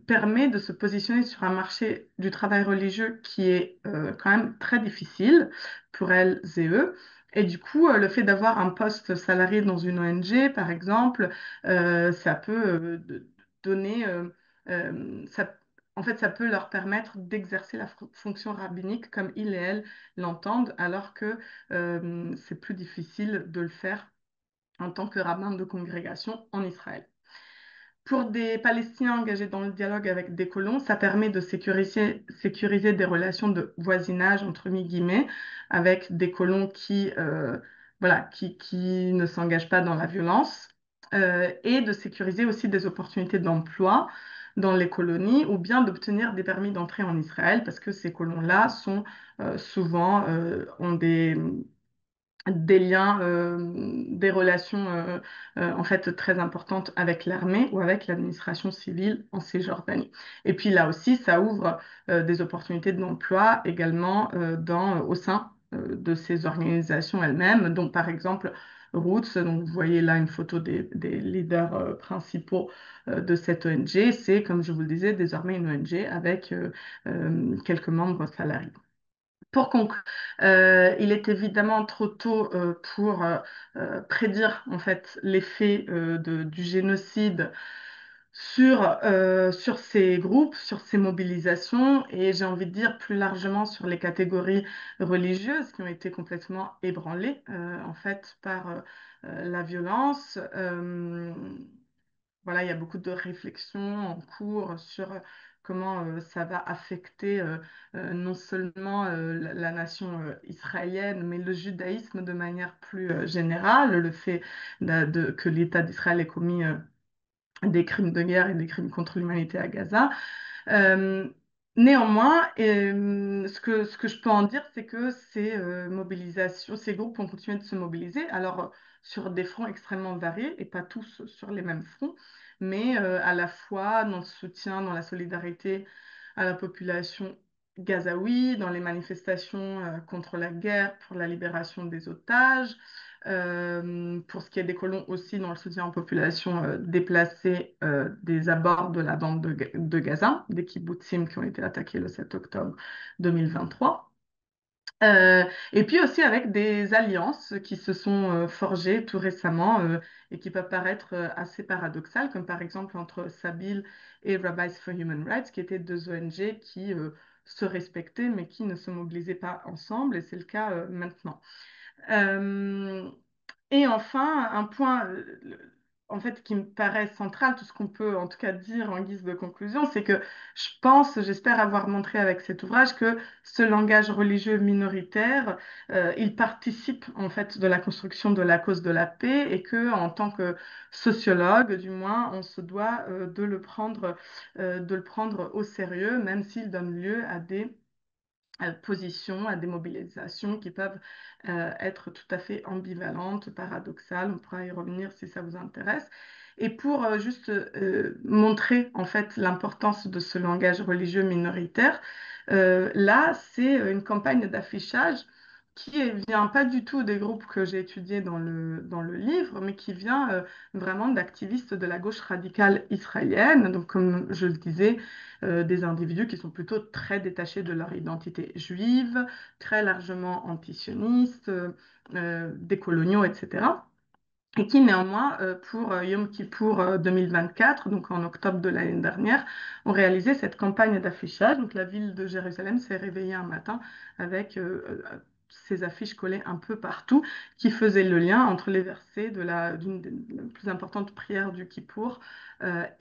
permet de se positionner sur un marché du travail religieux qui est quand même très difficile pour elles et eux. Et du coup, le fait d'avoir un poste salarié dans une ONG, par exemple, ça peut donner, ça, en fait, ça peut leur permettre d'exercer la fonction rabbinique comme ils et elles l'entendent, alors que c'est plus difficile de le faire en tant que rabbin de congrégation en Israël. Pour des Palestiniens engagés dans le dialogue avec des colons, ça permet de sécuriser des relations de voisinage, entre guillemets, avec des colons voilà, qui ne s'engagent pas dans la violence, et de sécuriser aussi des opportunités d'emploi dans les colonies, ou bien d'obtenir des permis d'entrée en Israël, parce que ces colons-là sont souvent, ont des liens, des relations en fait très importantes avec l'armée ou avec l'administration civile en Cisjordanie. Et puis là aussi, ça ouvre des opportunités d'emploi également au sein de ces organisations elles-mêmes, dont par exemple Roots, donc vous voyez là une photo des leaders principaux de cette ONG. C'est, comme je vous le disais, désormais une ONG avec quelques membres salariés. Pour conclure, il est évidemment trop tôt pour prédire en fait l'effet du génocide sur ces groupes, sur ces mobilisations, et j'ai envie de dire plus largement sur les catégories religieuses qui ont été complètement ébranlées en fait par la violence. Voilà, il y a beaucoup de réflexions en cours sur comment ça va affecter non seulement la nation israélienne, mais le judaïsme de manière plus générale, le fait que l'État d'Israël ait commis des crimes de guerre et des crimes contre l'humanité à Gaza. Euh, Néanmoins, ce que je peux en dire, c'est que ces mobilisations, ces groupes ont continué de se mobiliser, alors sur des fronts extrêmement variés et pas tous sur les mêmes fronts, mais à la fois dans le soutien, dans la solidarité à la population gazaoui, dans les manifestations contre la guerre, pour la libération des otages, pour ce qui est des colons aussi dans le soutien aux populations déplacées des abords de la bande de Gaza, des kibbutzim qui ont été attaqués le 7 octobre 2023. Et puis aussi avec des alliances qui se sont forgées tout récemment et qui peuvent paraître assez paradoxales, comme par exemple entre Sabil et Rabbis for Human Rights, qui étaient deux ONG qui se respectaient mais qui ne se mobilisaient pas ensemble, et c'est le cas maintenant. Euh, et enfin, un point en fait, qui me paraît central, tout ce qu'on peut en tout cas dire en guise de conclusion, c'est que je pense, j'espère avoir montré avec cet ouvrage que ce langage religieux minoritaire, il participe en fait de la construction de la cause de la paix et que en tant que sociologue, du moins, on se doit de le prendre au sérieux, même s'il donne lieu à des positions, à des mobilisations qui peuvent être tout à fait ambivalentes, paradoxales. On pourra y revenir si ça vous intéresse. Et pour juste montrer en fait l'importance de ce langage religieux minoritaire, là, c'est une campagne d'affichage qui vient pas du tout des groupes que j'ai étudiés dans le livre, mais qui vient vraiment d'activistes de la gauche radicale israélienne. Donc, comme je le disais, des individus qui sont plutôt très détachés de leur identité juive, très largement antisionistes, décoloniaux, etc. Et qui néanmoins, pour Yom Kippour 2024, donc en octobre de l'année dernière, ont réalisé cette campagne d'affichage. Donc la ville de Jérusalem s'est réveillée un matin avec ces affiches collées un peu partout, qui faisaient le lien entre les versets d'une des plus importantes prières du Kippour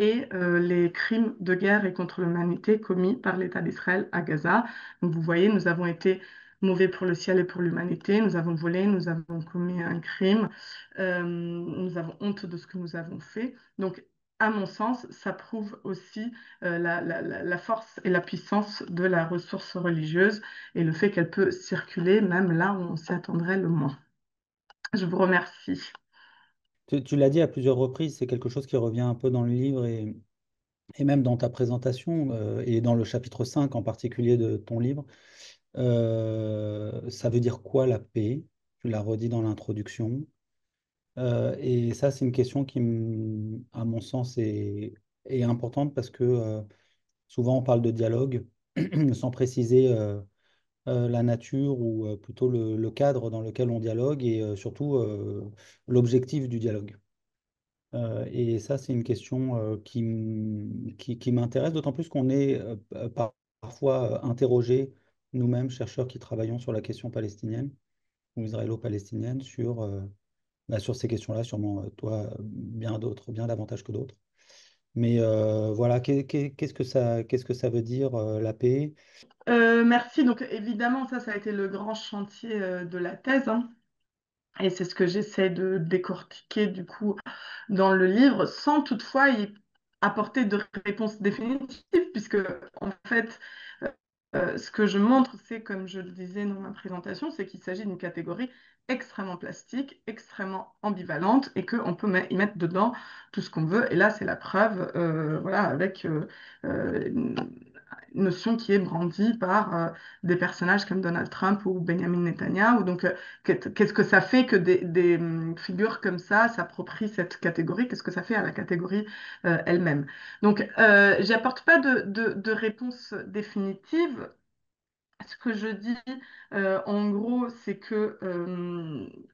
et les crimes de guerre et contre l'humanité commis par l'État d'Israël à Gaza. Donc vous voyez, nous avons été mauvais pour le ciel et pour l'humanité, nous avons volé, nous avons commis un crime. Nous avons honte de ce que nous avons fait. Donc, à mon sens, ça prouve aussi la force et la puissance de la ressource religieuse et le fait qu'elle peut circuler même là où on s'y attendrait le moins. Je vous remercie. Tu l'as dit à plusieurs reprises, c'est quelque chose qui revient un peu dans le livre et même dans ta présentation et dans le chapitre 5 en particulier de ton livre. Ça veut dire quoi la paix? Tu l'as redit dans l'introduction. Et ça, c'est une question qui, à mon sens, est importante parce que souvent on parle de dialogue sans préciser la nature ou plutôt le cadre dans lequel on dialogue et surtout l'objectif du dialogue. Et ça, c'est une question qui m'intéresse, d'autant plus qu'on est parfois interrogé, nous-mêmes, chercheurs qui travaillons sur la question palestinienne ou israélo-palestinienne, sur ces questions-là, sûrement toi, bien d'autres, bien davantage que d'autres. Mais voilà, qu'est-ce que ça veut dire la paix? Merci. Donc, évidemment, ça a été le grand chantier de la thèse, hein. Et c'est ce que j'essaie de décortiquer du coup dans le livre, sans toutefois y apporter de réponse définitive, puisque en fait, ce que je montre, c'est, comme je le disais dans ma présentation, c'est qu'il s'agit d'une catégorie extrêmement plastique, extrêmement ambivalente, et qu'on peut y mettre dedans tout ce qu'on veut. Et là, c'est la preuve, voilà, avec une notion qui est brandie par des personnages comme Donald Trump ou Benjamin Netanyahu. Donc, qu'est-ce que ça fait que des figures comme ça s'approprient cette catégorie? Qu'est-ce que ça fait à la catégorie elle-même? Donc, j'apporte pas de réponse définitive. Ce que je dis, en gros, c'est que,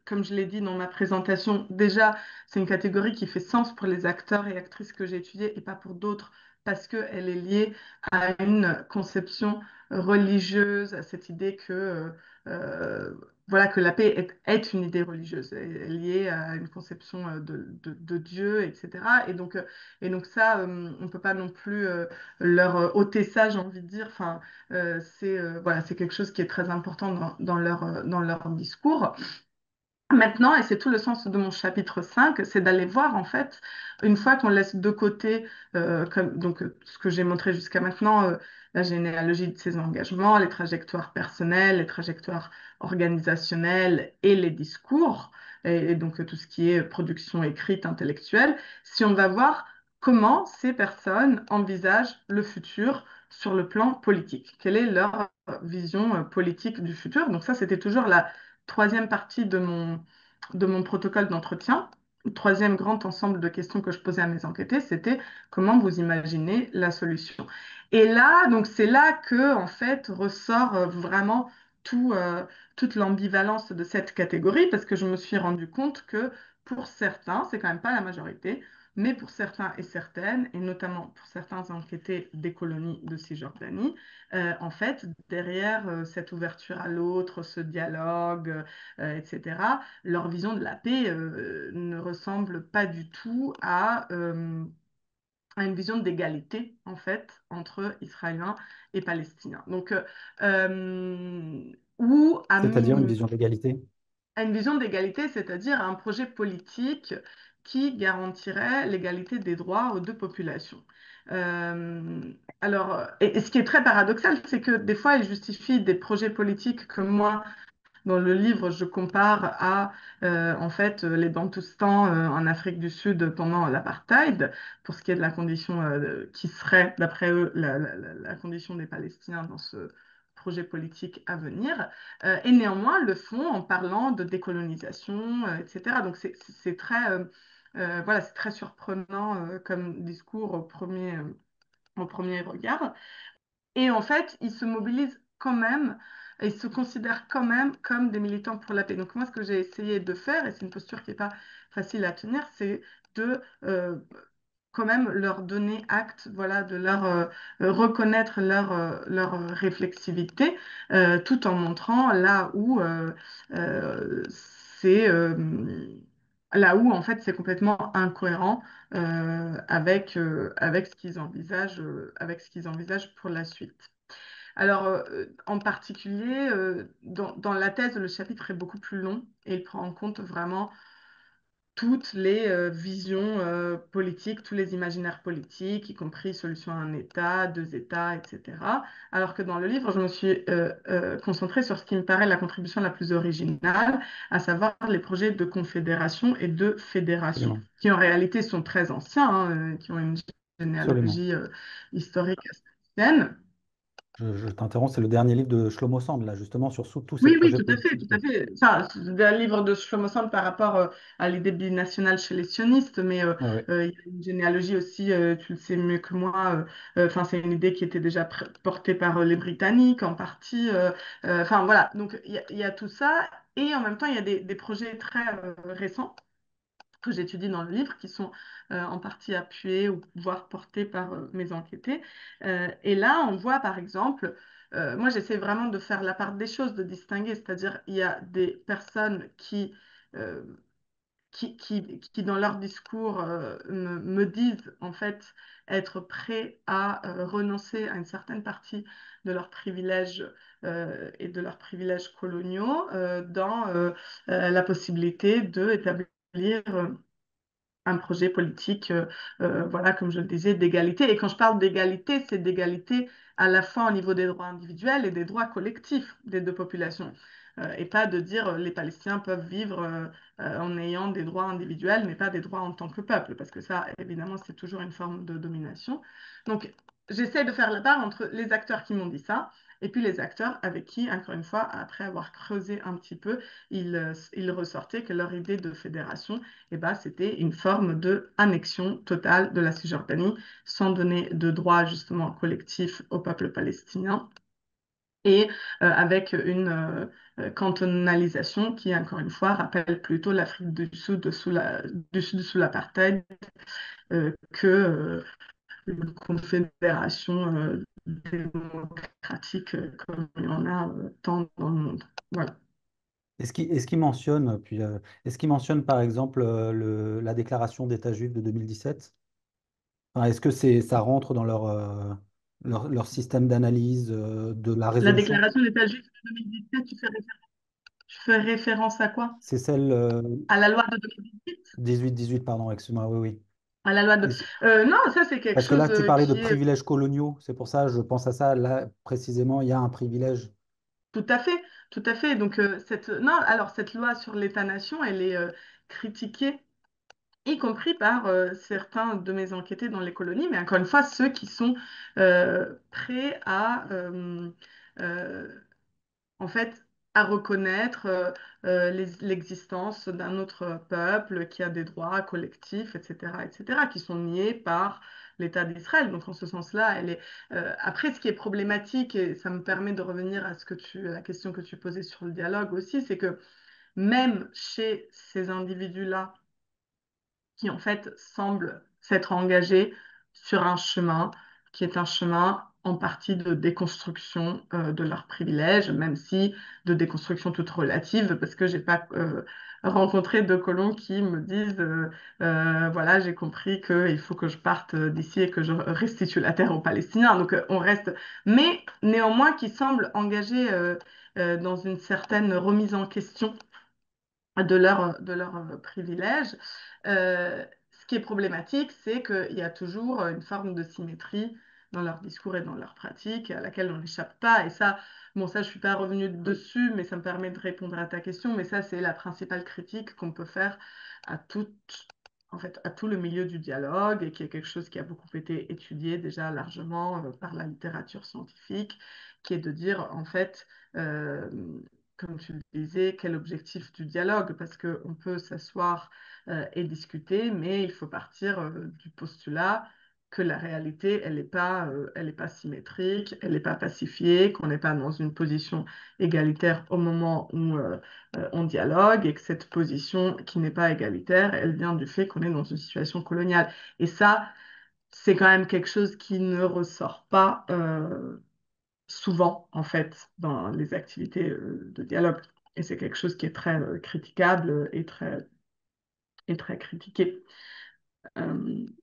comme je l'ai dit dans ma présentation, déjà, c'est une catégorie qui fait sens pour les acteurs et actrices que j'ai étudiés et pas pour d'autres, parce qu'elle est liée à une conception religieuse, à cette idée que, euh, voilà, que la paix est une idée religieuse, elle est liée à une conception de Dieu, etc. Et donc ça, on ne peut pas non plus leur ôter ça, j'ai envie de dire. Enfin, c'est voilà, c'est quelque chose qui est très important dans leur discours. Maintenant, et c'est tout le sens de mon chapitre 5, c'est d'aller voir en fait, une fois qu'on laisse de côté, ce que j'ai montré jusqu'à maintenant, la généalogie de ses engagements, les trajectoires personnelles, les trajectoires organisationnelles et les discours, et donc tout ce qui est production écrite, intellectuelle, si on va voir comment ces personnes envisagent le futur sur le plan politique, quelle est leur vision politique du futur. Donc ça, c'était toujours la troisième partie de mon protocole d'entretien. Le troisième grand ensemble de questions que je posais à mes enquêtés, c'était comment vous imaginez la solution. Et là, donc c'est là que en fait ressort vraiment tout, toute l'ambivalence de cette catégorie, parce que je me suis rendu compte que pour certains, c'est quand même pas la majorité, mais pour certains et certaines, et notamment pour certains enquêtés des colonies de Cisjordanie, en fait, derrière cette ouverture à l'autre, ce dialogue, etc., leur vision de la paix ne ressemble pas du tout à une vision d'égalité, en fait, entre Israéliens et Palestiniens. Donc, ou à C'est-à-dire une minima, vision d'égalité. à une vision d'égalité, c'est-à-dire à un projet politique qui garantirait l'égalité des droits aux deux populations. Euh, et ce qui est très paradoxal, c'est que des fois, ils justifient des projets politiques que moi, dans le livre, je compare à en fait les Bantoustans en Afrique du Sud pendant l'apartheid, pour ce qui est de la condition qui serait, d'après eux, la condition des Palestiniens dans ce projet politique à venir. Et néanmoins, le font en parlant de décolonisation, etc. Donc c'est très, voilà, c'est très surprenant comme discours au premier regard. Et en fait, ils se mobilisent quand même, et ils se considèrent quand même comme des militants pour la paix. Donc moi, ce que j'ai essayé de faire, et c'est une posture qui n'est pas facile à tenir, c'est de quand même leur donner acte, voilà, de leur reconnaître leur réflexivité, tout en montrant euh, c'est là où en fait c'est complètement incohérent avec ce qu'ils envisagent, avec ce qu'ils envisagent pour la suite. Alors, en particulier, dans la thèse, le chapitre est beaucoup plus long et il prend en compte vraiment toutes les visions politiques, tous les imaginaires politiques, y compris solution à un État, deux États, etc. Alors que dans le livre, je me suis concentrée sur ce qui me paraît la contribution la plus originale, à savoir les projets de confédération et de fédération, Absolument. qui en réalité sont très anciens, hein, qui ont une Absolument. généalogie historique assez ancienne. Je t'interromps, c'est le dernier livre de Shlomo Sand, là, justement, sur tous ces Oui, oui, projets tout à fait, tout politiques. à fait. Enfin, c'est un livre de Shlomo Sand par rapport à l'idée binationale chez les sionistes, mais Ouais, ouais. il y a une généalogie aussi, tu le sais mieux que moi. Enfin, c'est une idée qui était déjà portée par les Britanniques en partie. Enfin, voilà. Donc, il y a tout ça, et en même temps, il y a des projets très récents que j'étudie dans le livre, qui sont en partie appuyés ou voire portés par mes enquêtés. Et là, on voit par exemple, moi j'essaie vraiment de faire la part des choses, de distinguer, c'est-à-dire il y a des personnes euh, qui, dans leur discours, me disent en fait être prêts à renoncer à une certaine partie de leurs privilèges et de leurs privilèges coloniaux dans la possibilité d'établir un projet politique, voilà, comme je le disais, d'égalité. Et quand je parle d'égalité, c'est d'égalité à la fois au niveau des droits individuels et des droits collectifs des deux populations. Et pas de dire les Palestiniens peuvent vivre en ayant des droits individuels, mais pas des droits en tant que peuple, parce que ça, évidemment, c'est toujours une forme de domination. Donc, j'essaie de faire la part entre les acteurs qui m'ont dit ça et puis les acteurs avec qui, encore une fois, après avoir creusé un petit peu, il ressortait que leur idée de fédération, eh ben, c'était une forme de annexion totale de la Cisjordanie, sans donner de droits justement collectifs au peuple palestinien et avec une cantonalisation qui, encore une fois, rappelle plutôt l'Afrique du Sud sous l'apartheid que une confédération démocratique comme il y en a tant dans le monde. Voilà. Est-ce qu'il mentionne, puis, est-ce qu'il mentionne par exemple la déclaration d'État juif de 2017? Enfin, est-ce que ça rentre dans leur système d'analyse de la La résolution? déclaration d'État juif de 2017, tu fais référence à quoi? C'est celle À la loi de 2018? 18-18, pardon, excuse-moi, oui, oui. À la loi de... Et c'est- Non, ça c'est quelque Parce que là, chose tu parlais de qui est privilèges coloniaux, c'est pour ça, je pense à ça. Là, précisément, il y a un privilège. tout à fait, tout à fait. Donc, non, alors cette loi sur l'État-nation, elle est critiquée, y compris par certains de mes enquêtés dans les colonies, mais encore une fois, ceux qui sont prêts à euh, en fait, à reconnaître l'existence d'un autre peuple qui a des droits collectifs, etc., qui sont niés par l'État d'Israël. Donc, en ce sens-là, elle est. Après, ce qui est problématique, et ça me permet de revenir à la question que tu posais sur le dialogue aussi, c'est que même chez ces individus-là, qui en fait semblent s'être engagés sur un chemin qui est un chemin en partie de déconstruction de leurs privilèges, même si de déconstruction toute relative, parce que j'ai pas rencontré de colons qui me disent voilà, j'ai compris qu'il faut que je parte d'ici et que je restitue la terre aux Palestiniens. Donc on reste, mais néanmoins qui semblent engagés dans une certaine remise en question de leurs privilèges. Ce qui est problématique, c'est qu'il y a toujours une forme de symétrie dans leur discours et dans leur pratique à laquelle on n'échappe pas. Et ça, bon, ça, je ne suis pas revenue dessus, mais ça me permet de répondre à ta question. Mais ça, c'est la principale critique qu'on peut faire à en fait, à tout le milieu du dialogue et qui est quelque chose qui a beaucoup été étudié déjà largement par la littérature scientifique, qui est de dire, en fait, euh, comme tu le disais, quel objectif du dialogue, parce qu'on peut s'asseoir et discuter, mais il faut partir du postulat que la réalité, elle est pas symétrique, elle n'est pas pacifiée, qu'on n'est pas dans une position égalitaire au moment où on dialogue, et que cette position qui n'est pas égalitaire, elle vient du fait qu'on est dans une situation coloniale. Et ça, c'est quand même quelque chose qui ne ressort pas souvent, en fait, dans les activités de dialogue. Et c'est quelque chose qui est très critiquable et très critiqué.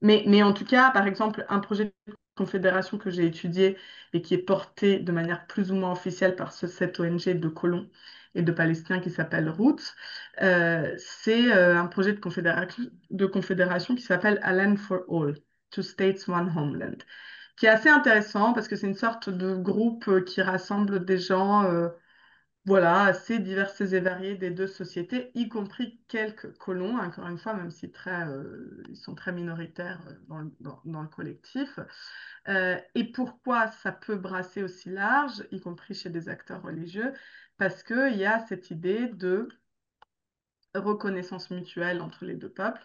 Mais en tout cas, par exemple, un projet de confédération que j'ai étudié et qui est porté de manière plus ou moins officielle par cette ONG de colons et de Palestiniens qui s'appelle Roots, c'est un projet de confédération qui s'appelle A Land for All, Two States, One Homeland, qui est assez intéressant parce que c'est une sorte de groupe qui rassemble des gens voilà, assez diverses et variées des deux sociétés, y compris quelques colons, encore une fois, même si ils sont très minoritaires dans le collectif. Et pourquoi ça peut brasser aussi large, y compris chez des acteurs religieux? Parce qu'il y a cette idée de reconnaissance mutuelle entre les deux peuples,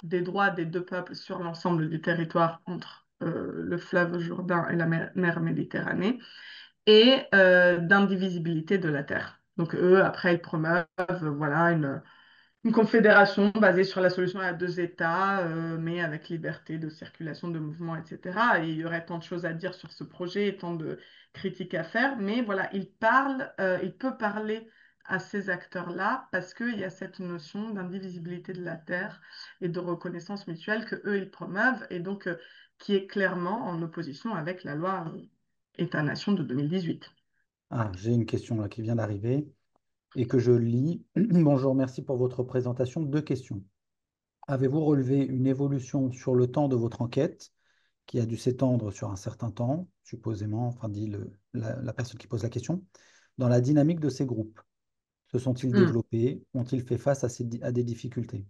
des droits des deux peuples sur l'ensemble du territoire entre le fleuve Jourdain et la mer Méditerranée et d'indivisibilité de la terre. Donc eux, après, ils promeuvent voilà, une confédération basée sur la solution à deux États, mais avec liberté de circulation, de mouvement, etc. Et il y aurait tant de choses à dire sur ce projet et tant de critiques à faire, mais voilà, il peut parler à ces acteurs-là parce qu'il y a cette notion d'indivisibilité de la terre et de reconnaissance mutuelle que eux ils promeuvent et donc qui est clairement en opposition avec la loi État-nation de 2018. Ah, j'ai une question là qui vient d'arriver et que je lis. Bonjour, merci pour votre présentation. Deux questions. Avez-vous relevé une évolution sur le temps de votre enquête qui a dû s'étendre sur un certain temps, supposément, enfin dit la personne qui pose la question, dans la dynamique de ces groupes? Se sont-ils Hmm. développés? Ont-ils fait face à des difficultés?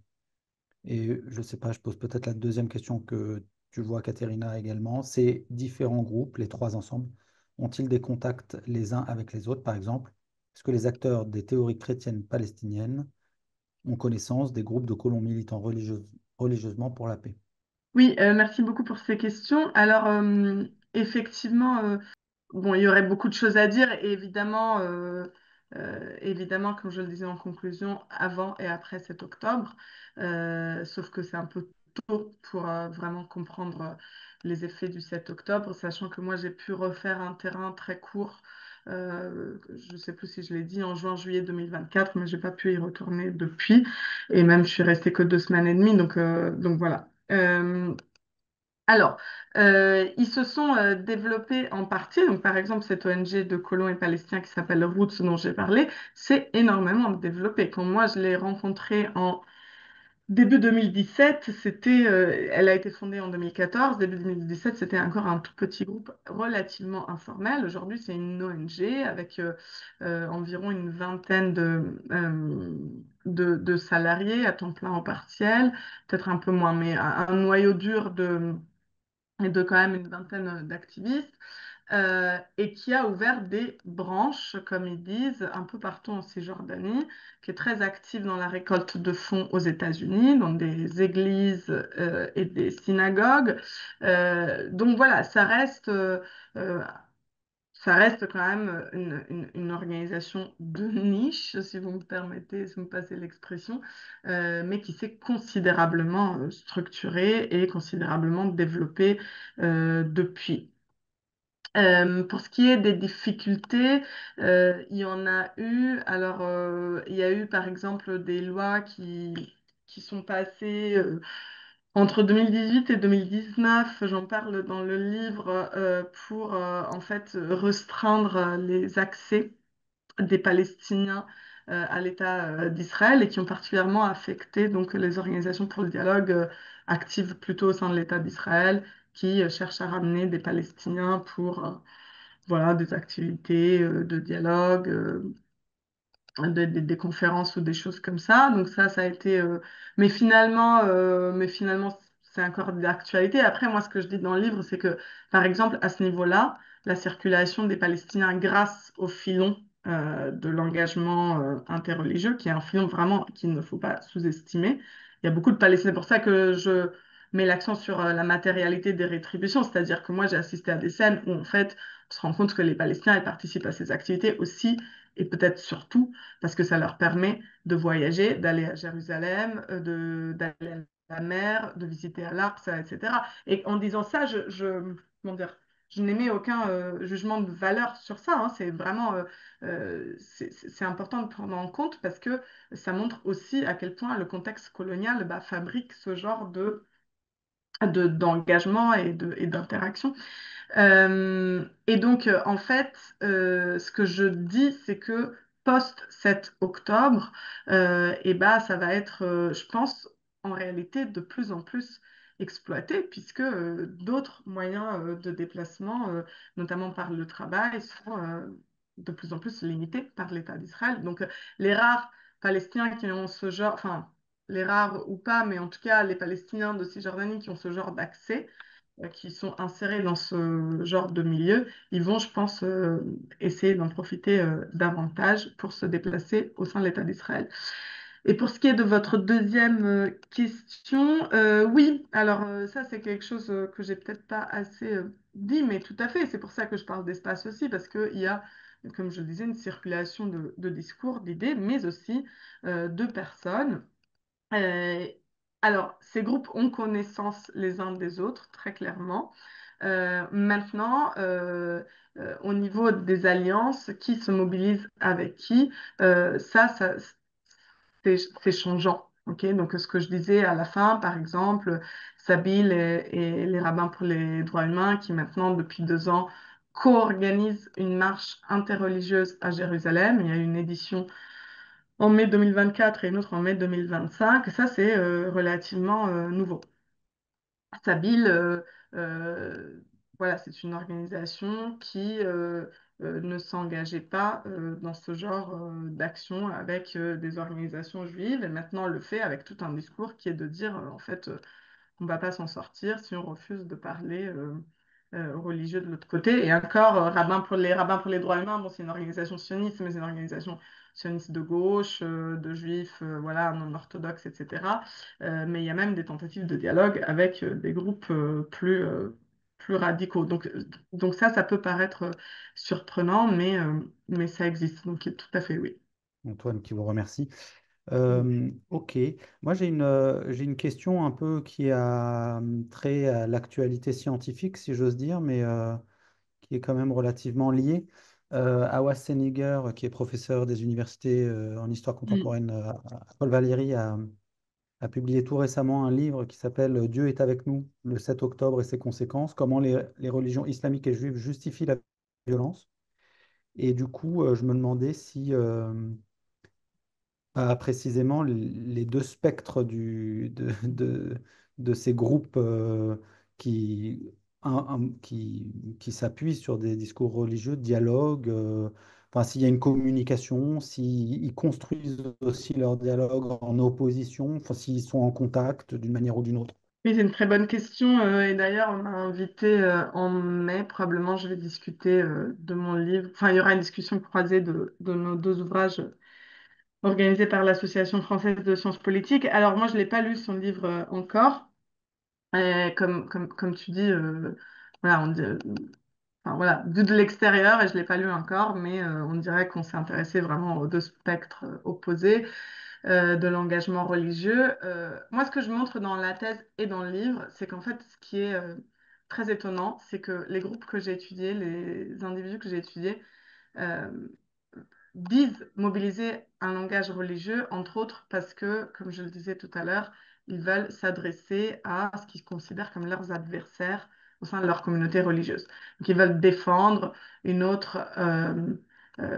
Et je ne sais pas, je pose peut-être la deuxième question que tu vois, Katerina, également. Ces différents groupes, les trois ensemble, ont-ils des contacts les uns avec les autres, par exemple? Est-ce que les acteurs des théories chrétiennes palestiniennes ont connaissance des groupes de colons militants religieusement pour la paix? Oui, merci beaucoup pour ces questions. Alors, effectivement, bon, il y aurait beaucoup de choses à dire, et évidemment, évidemment, comme je le disais en conclusion, avant et après 7 octobre, sauf que c'est un peu tôt pour vraiment comprendre les effets du 7 octobre, sachant que moi, j'ai pu refaire un terrain très court, je ne sais plus si je l'ai dit, en juin-juillet 2024, mais je n'ai pas pu y retourner depuis, et même je suis restée que 2 semaines et demie, donc voilà. Alors, ils se sont développés en partie. Donc, par exemple, cette ONG de colons et palestiniens qui s'appelle Roots, dont j'ai parlé, s'est énormément développée. Quand moi, je l'ai rencontrée en début 2017, elle a été fondée en 2014. Début 2017, c'était encore un tout petit groupe relativement informel. Aujourd'hui, c'est une ONG avec environ une vingtaine de salariés à temps plein en partiel, peut-être un peu moins, mais un noyau dur de quand même une vingtaine d'activistes, et qui a ouvert des branches, comme ils disent, un peu partout en Cisjordanie, qui est très active dans la récolte de fonds aux États-Unis, dans des églises et des synagogues. Donc voilà, euh, ça reste quand même une organisation de niche, si vous me permettez, si vous me passez l'expression, mais qui s'est considérablement structurée et considérablement développée depuis. Pour ce qui est des difficultés, il y en a eu. Alors, il y a eu par exemple des lois qui sont passées entre 2018 et 2019. J'en parle dans le livre pour en fait restreindre les accès des Palestiniens à l'État d'Israël, et qui ont particulièrement affecté donc les organisations pour le dialogue actives plutôt au sein de l'État d'Israël, qui cherchent à ramener des Palestiniens pour voilà, des activités de dialogue, des conférences ou des choses comme ça. Donc ça a été... mais finalement, c'est encore d'actualité. Après, moi, ce que je dis dans le livre, c'est que, par exemple, à ce niveau-là, la circulation des Palestiniens grâce au filon de l'engagement interreligieux, qui est un filon vraiment qu'il ne faut pas sous-estimer. Il y a beaucoup de Palestiniens. C'est pour ça que je mets l'accent sur la matérialité des rétributions. C'est-à-dire que moi, j'ai assisté à des scènes où, en fait, on se rend compte que les Palestiniens ils participent à ces activités aussi, et peut-être surtout parce que ça leur permet de voyager, d'aller à Jérusalem, d'aller à la mer, de visiter Al-Aqsa, etc. Et en disant ça, comment dire, je n'émets aucun jugement de valeur sur ça, hein. C'est vraiment, c'est important de prendre en compte, parce que ça montre aussi à quel point le contexte colonial bah, fabrique ce genre d'engagement et d'interaction. Et donc, en fait, ce que je dis, c'est que post 7 octobre, et bah, ça va être, je pense, en réalité, de plus en plus exploité, puisque d'autres moyens de déplacement, notamment par le travail, sont de plus en plus limités par l'État d'Israël. Donc, les rares Palestiniens qui ont ce genre, enfin, les rares ou pas, mais en tout cas, les Palestiniens de Cisjordanie qui ont ce genre d'accès, qui sont insérés dans ce genre de milieu, ils vont, je pense, essayer d'en profiter davantage pour se déplacer au sein de l'État d'Israël. Et pour ce qui est de votre deuxième question, oui, alors ça c'est quelque chose que j'ai peut-être pas assez dit, mais tout à fait, c'est pour ça que je parle d'espace aussi, parce qu'il y a, comme je le disais, une circulation de discours, d'idées, mais aussi de personnes. euh, alors, ces groupes ont connaissance les uns des autres, très clairement. Maintenant, au niveau des alliances, qui se mobilise avec qui, ça, c'est changeant. Ok. Donc, ce que je disais à la fin, par exemple, Sabine et les rabbins pour les droits humains, qui maintenant, depuis 2 ans, co-organisent une marche interreligieuse à Jérusalem. Il y a une édition en mai 2024 et une autre en mai 2025. Ça, c'est relativement nouveau. Sabile, euh, voilà, c'est une organisation qui ne s'engageait pas dans ce genre d'action avec des organisations juives et maintenant le fait avec tout un discours qui est de dire en fait on ne va pas s'en sortir si on refuse de parler aux religieux de l'autre côté. Et encore, Rabbins pour les droits humains, bon, c'est une organisation sioniste, mais c'est une organisation sioniste de gauche, de juifs, voilà, non orthodoxes, etc. Mais il y a même des tentatives de dialogue avec des groupes plus radicaux. Donc ça peut paraître surprenant, mais ça existe. Donc tout à fait, oui. Antoine, qui vous remercie. Ok, moi j'ai une question un peu qui a trait à l'actualité scientifique, si j'ose dire, mais qui est quand même relativement liée. Awas Seniger, qui est professeur des universités en histoire Mm. contemporaine à Paul Valéry, a publié tout récemment un livre qui s'appelle Dieu est avec nous, le 7 octobre et ses conséquences, comment les religions islamiques et juives justifient la violence. Et du coup, je me demandais si précisément les deux spectres de ces groupes qui, qui s'appuient sur des discours religieux, dialoguent, enfin, s'il y a une communication, s'ils construisent aussi leur dialogue en opposition, enfin, s'ils sont en contact d'une manière ou d'une autre. Oui, c'est une très bonne question. Et d'ailleurs, on m'a invité en mai. Probablement, je vais discuter de mon livre. Enfin, il y aura une discussion croisée de nos deux ouvrages organisés par l'Association française de sciences politiques. Alors, moi, je ne l'ai pas lu, son livre encore. Et comme tu dis, voilà, enfin, voilà, vu de l'extérieur, et je ne l'ai pas lu encore, mais on dirait qu'on s'est intéressé vraiment aux deux spectres opposés de l'engagement religieux. Moi, ce que je montre dans la thèse et dans le livre, c'est qu'en fait, ce qui est très étonnant, c'est que les groupes que j'ai étudiés, les individus que j'ai étudiés, euh, disent mobiliser un langage religieux, entre autres parce que, comme je le disais tout à l'heure, ils veulent s'adresser à ce qu'ils considèrent comme leurs adversaires au sein de leur communauté religieuse. Donc, ils veulent défendre une autre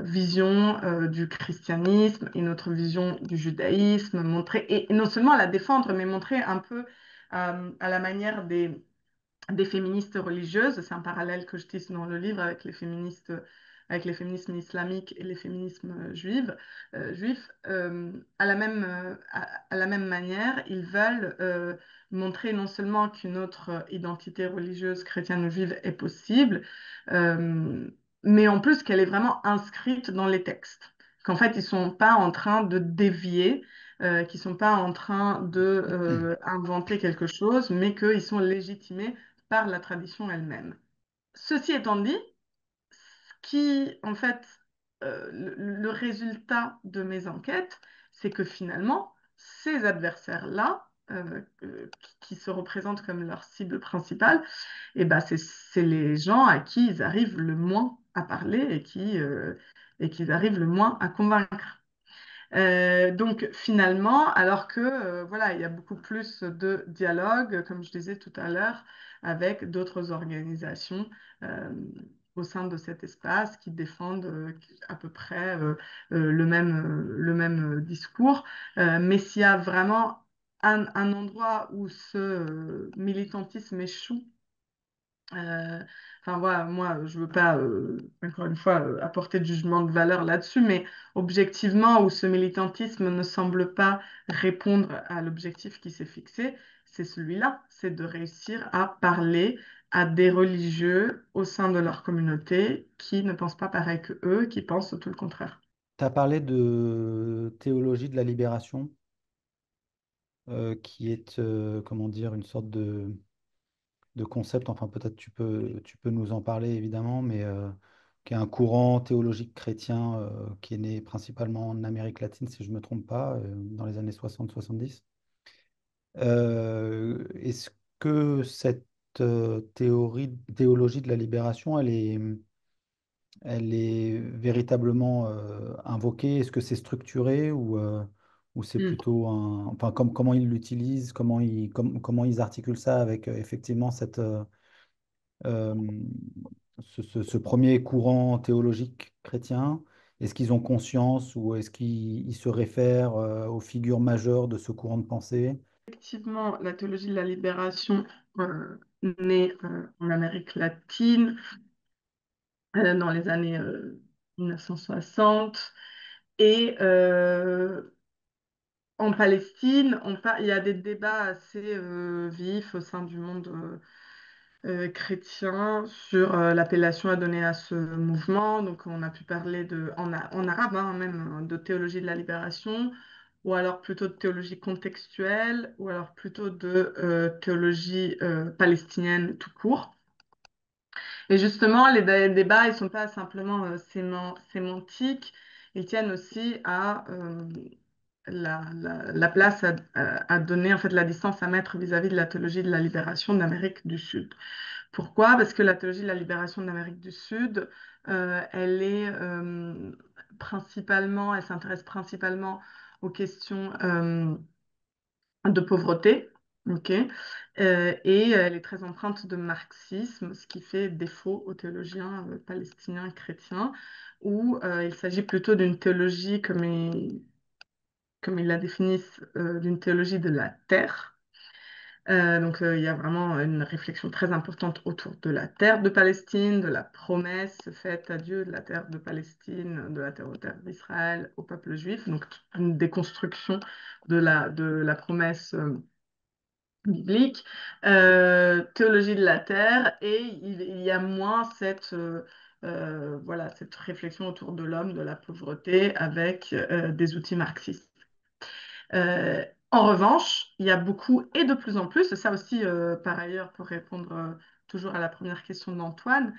vision du christianisme, une autre vision du judaïsme, montrer, et non seulement la défendre, mais montrer un peu à la manière des féministes religieuses. C'est un parallèle que je tisse dans le livre avec les féministes, avec les féminismes islamiques et les féminismes juifs. À la même manière, ils veulent montrer non seulement qu'une autre identité religieuse chrétienne ou juive est possible, euh, mais en plus qu'elle est vraiment inscrite dans les textes. Qu'en fait, ils ne sont pas en train de dévier, qui ne sont pas en train de inventer quelque chose, mais qu'ils sont légitimés par la tradition elle-même. Ceci étant dit, en fait, le résultat de mes enquêtes, c'est que finalement, ces adversaires-là, qui se représentent comme leur cible principale, et ben c'est les gens à qui ils arrivent le moins à parler et qu'ils arrivent le moins à convaincre. Donc finalement, alors que voilà, il y a beaucoup plus de dialogue, comme je disais tout à l'heure, avec d'autres organisations au sein de cet espace qui défendent à peu près le même discours. Mais s'il y a vraiment un endroit où ce militantisme échoue, euh, enfin voilà, moi je veux pas encore une fois apporter de jugement de valeur là-dessus, mais objectivement où ce militantisme ne semble pas répondre à l'objectif qui s'est fixé, c'est celui-là, c'est de réussir à parler à des religieux au sein de leur communauté qui ne pensent pas pareil que eux, qui pensent tout le contraire. Tu as parlé de théologie de la libération, qui est, comment dire, une sorte de concept, enfin peut-être tu peux nous en parler évidemment, mais qui est un courant théologique chrétien qui est né principalement en Amérique latine, si je ne me trompe pas, dans les années 60-70. Est-ce que cette théologie de la libération, elle est véritablement invoquée? Est-ce que c'est structuré ou c'est Hmm. plutôt un... Enfin, comment ils l'utilisent, comment ils articulent ça avec effectivement euh, ce premier courant théologique chrétien? est-ce qu'ils ont conscience ou est-ce qu'ils se réfèrent aux figures majeures de ce courant de pensée? Effectivement, la théologie de la libération naît en Amérique latine dans les années 1960 et en Palestine, il y a des débats assez vifs au sein du monde chrétien sur l'appellation à donner à ce mouvement. Donc, on a pu parler en arabe, hein, même de théologie de la libération, ou alors plutôt de théologie contextuelle, ou alors plutôt de théologie palestinienne tout court. Et justement, les débats, ils ne sont pas simplement sémantiques, ils tiennent aussi à la place à donner, en fait, la distance à mettre vis-à-vis de la théologie de la libération d'Amérique du Sud. Pourquoi? Parce que la théologie de la libération d'Amérique du Sud, elle est principalement, elle s'intéresse principalement aux questions de pauvreté, ok. Et elle est très empreinte de marxisme, ce qui fait défaut aux théologiens palestiniens chrétiens, où il s'agit plutôt d'une théologie, comme ils la définissent, d'une théologie de la terre. Donc, il y a vraiment une réflexion très importante autour de la terre de Palestine, de la promesse faite à Dieu de la terre de Palestine, de la terre aux terres d'Israël, au peuple juif. Donc, toute une déconstruction de la promesse biblique, théologie de la terre, et il y a moins voilà, cette réflexion autour de l'homme, de la pauvreté, avec des outils marxistes. En revanche, il y a beaucoup et de plus en plus, et ça aussi, par ailleurs, pour répondre toujours à la première question d'Antoine,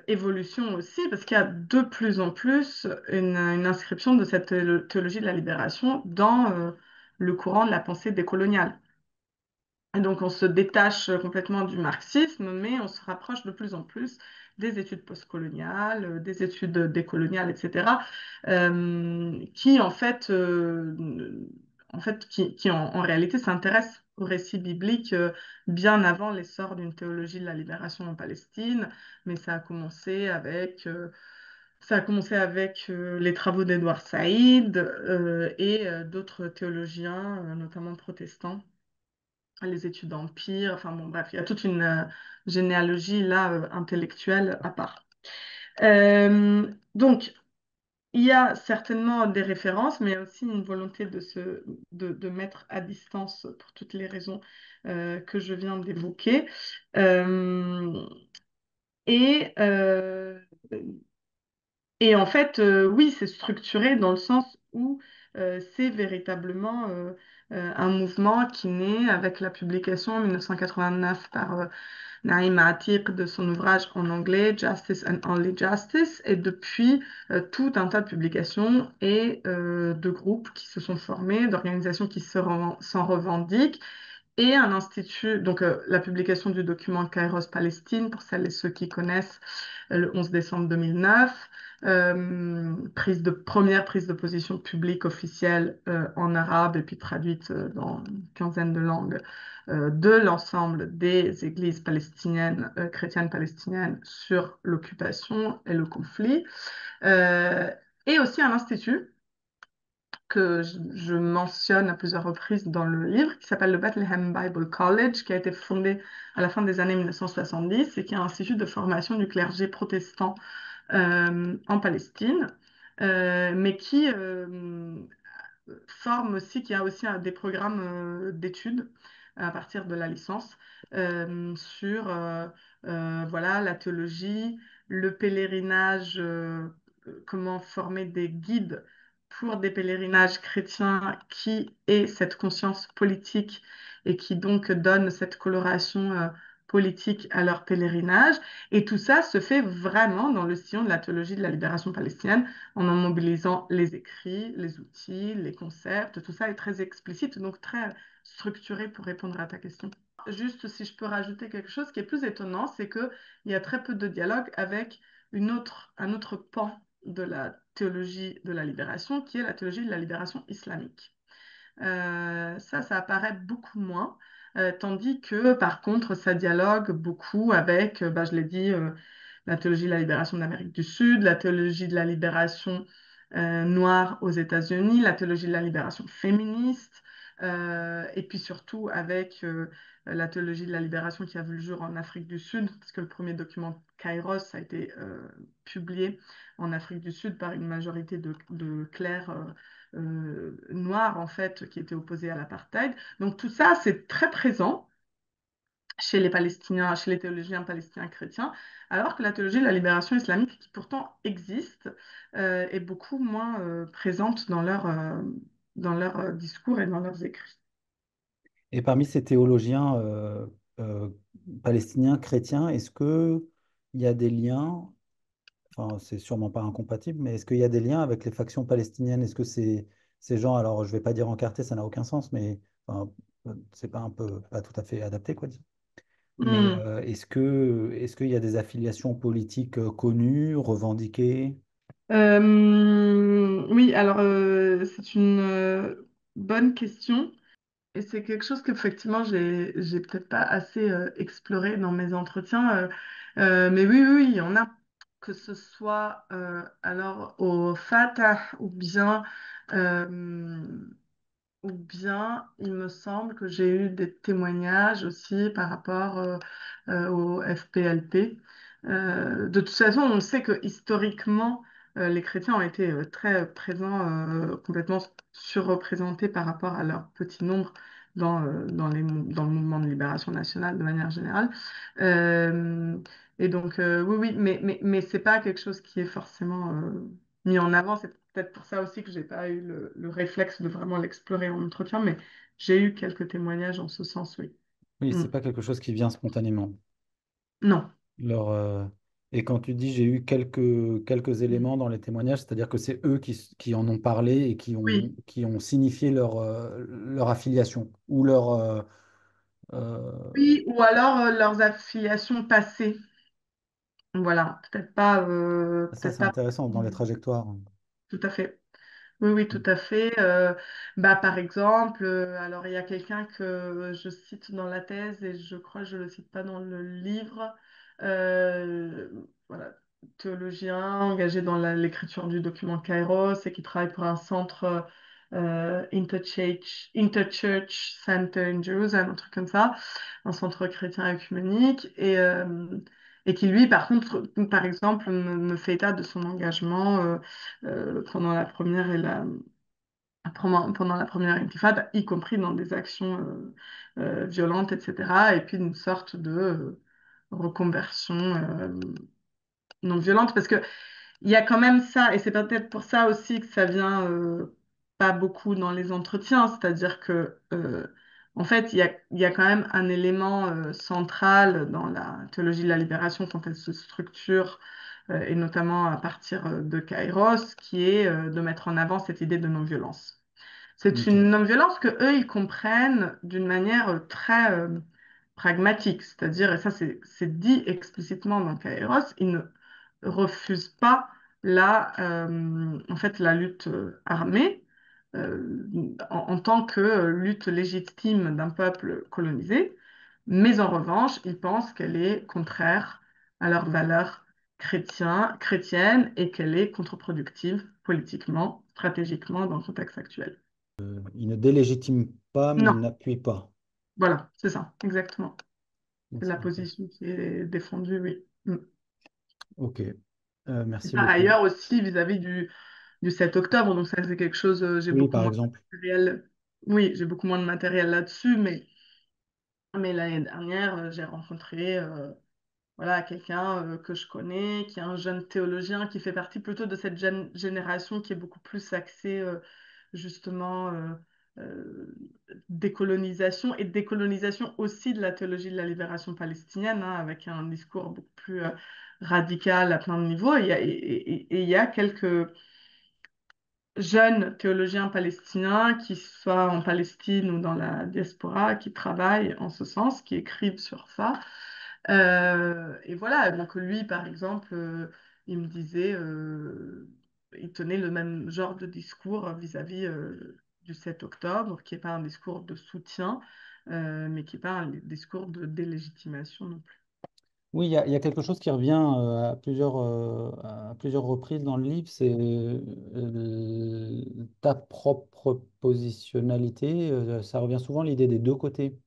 évolution aussi, parce qu'il y a de plus en plus une inscription de cette théologie de la libération dans le courant de la pensée décoloniale. Et donc, on se détache complètement du marxisme, mais on se rapproche de plus en plus des études postcoloniales, des études décoloniales, etc., qui, en réalité, s'intéressent au récit biblique bien avant l'essor d'une théologie de la libération en Palestine. Mais ça a commencé avec les travaux d'Edward Said et d'autres théologiens, notamment protestants, les études d'Empire, enfin bon, bref, il y a toute une généalogie là intellectuelle à part. Donc, il y a certainement des références, mais il y a aussi une volonté de mettre à distance pour toutes les raisons que je viens d'évoquer. Euh, et, euh, et en fait, oui, c'est structuré dans le sens où c'est véritablement un mouvement qui naît avec la publication en 1989 par Naïm Atiq de son ouvrage en anglais Justice and Only Justice, et depuis tout un tas de publications et de groupes qui se sont formés, d'organisations qui s'en revendiquent, et un institut, donc la publication du document Kairos Palestine, pour celles et ceux qui connaissent, le 11 décembre 2009, première prise de position publique officielle en arabe et puis traduite dans une quinzaine de langues de l'ensemble des églises palestiniennes, chrétiennes palestiniennes sur l'occupation et le conflit. Euh, et aussi un institut que je mentionne à plusieurs reprises dans le livre, qui s'appelle le Bethlehem Bible College, qui a été fondé à la fin des années 1970 et qui est un institut de formation du clergé protestant en Palestine, mais qui forme aussi, qui a aussi des programmes d'études à partir de la licence sur voilà, la théologie, le pèlerinage, comment former des guides pour des pèlerinages chrétiens qui aient cette conscience politique et qui donc donnent cette coloration politique à leur pèlerinage. Et tout ça se fait vraiment dans le sillon de la théologie de la libération palestinienne, en mobilisant les écrits, les outils, les concepts. Tout ça est très explicite, donc très structuré pour répondre à ta question. Juste si je peux rajouter quelque chose qui est plus étonnant, c'est qu'il y a très peu de dialogue avec un autre pan de la théologie de la libération, qui est la théologie de la libération islamique. Ça apparaît beaucoup moins, tandis que par contre, ça dialogue beaucoup avec, bah, je l'ai dit, la théologie de la libération d'Amérique du Sud, la théologie de la libération noire aux États-Unis, la théologie de la libération féministe, et puis surtout avec la théologie de la libération qui a vu le jour en Afrique du Sud, parce que le premier document Kairos a été publié en Afrique du Sud par une majorité de clercs noirs, en fait, qui étaient opposés à l'apartheid. Donc tout ça, c'est très présent chez les Palestiniens, chez les théologiens palestiniens chrétiens, alors que la théologie de la libération islamique, qui pourtant existe, est beaucoup moins présente dans leur discours et dans leurs écrits. Et parmi ces théologiens euh, palestiniens, chrétiens, est-ce que il y a des liens, enfin c'est sûrement pas incompatible, mais est-ce qu'il y a des liens avec les factions palestiniennes? Est-ce que ces gens, alors je vais pas dire encartés, ça n'a aucun sens, mais enfin, c'est pas un peu, pas tout à fait adapté, quoi, disons. Mais Hmm. est-ce qu'il y a des affiliations politiques connues, revendiquées? Oui, alors c'est une bonne question et c'est quelque chose qu'effectivement j'ai peut-être pas assez exploré dans mes entretiens, mais oui, oui, oui, il y en a, que ce soit alors au Fatah euh, ou bien, il me semble que j'ai eu des témoignages aussi par rapport au FPLP. De toute façon, on sait que historiquement, les chrétiens ont été très présents, complètement surreprésentés par rapport à leur petit nombre dans le mouvement de libération nationale de manière générale. Euh, et donc, oui, oui, mais c'est pas quelque chose qui est forcément mis en avant. C'est peut-être pour ça aussi que j'ai pas eu le réflexe de vraiment l'explorer en entretien, mais j'ai eu quelques témoignages en ce sens, oui. Oui, Mm. c'est pas quelque chose qui vient spontanément. Non. Leur, et quand tu dis j'ai eu quelques éléments dans les témoignages, c'est-à-dire que c'est eux qui en ont parlé et Oui. qui ont signifié leur affiliation ou leur... euh, Oui, ou alors leurs affiliations passées. Voilà, ça, peut-être c'est pas. intéressant dans les trajectoires. Tout à fait. Oui, oui, tout à fait. Bah, par exemple, alors il y a quelqu'un que je cite dans la thèse et je crois que je ne le cite pas dans le livre. Euh, voilà, théologien engagé dans l'écriture du document Kairos et qui travaille pour un centre Interchurch Center in Jerusalem, un truc comme ça, un centre chrétien œcuménique. Et qui lui, par contre, par exemple, me fait état de son engagement pendant la première pendant la première intifada, y compris dans des actions violentes, etc. Et puis une sorte de reconversion non violente, parce que il y a quand même ça, et c'est peut-être pour ça aussi que ça vient pas beaucoup dans les entretiens, c'est-à-dire que en fait, il y a quand même un élément central dans la théologie de la libération quand elle se structure, et notamment à partir de Kairos, qui est de mettre en avant cette idée de non-violence. C'est Ok. une non-violence que eux, ils comprennent d'une manière très pragmatique, c'est-à-dire, et ça c'est dit explicitement dans Kairos, ils ne refusent pas en fait, la lutte armée en tant que lutte légitime d'un peuple colonisé, mais en revanche, ils pensent qu'elle est contraire à leurs valeurs chrétiennes et qu'elle est contre-productive politiquement, stratégiquement dans le contexte actuel. Ils ne délégitiment pas, mais ils Non, n'appuient pas. voilà, c'est ça, exactement. Donc, C'est c'est la intéressant. position qui est défendue, oui. Mm. Ok. Et Merci par beaucoup. ailleurs aussi vis-à-vis du 7 octobre, donc ça c'est quelque chose, j'ai Oui, beaucoup par moins exemple. de matériel, oui, j'ai beaucoup moins de matériel là-dessus, mais l'année dernière, j'ai rencontré voilà, quelqu'un que je connais, qui est un jeune théologien, qui fait partie plutôt de cette génération qui est beaucoup plus axée justement euh, décolonisation et décolonisation aussi de la théologie de la libération palestinienne, hein, avec un discours beaucoup plus radical à plein de niveaux. Et il y a quelques jeunes théologiens palestiniens qui soient en Palestine ou dans la diaspora, qui travaillent en ce sens, qui écrivent sur ça. Et voilà, donc lui, par exemple, il me disait, il tenait le même genre de discours vis-à-vis du 7 octobre, qui n'est pas un discours de soutien, mais qui n'est pas un discours de délégitimation non plus. Oui, il y a quelque chose qui revient à plusieurs reprises dans le livre, c'est ta propre positionnalité. Ça revient souvent l'idée des deux côtés.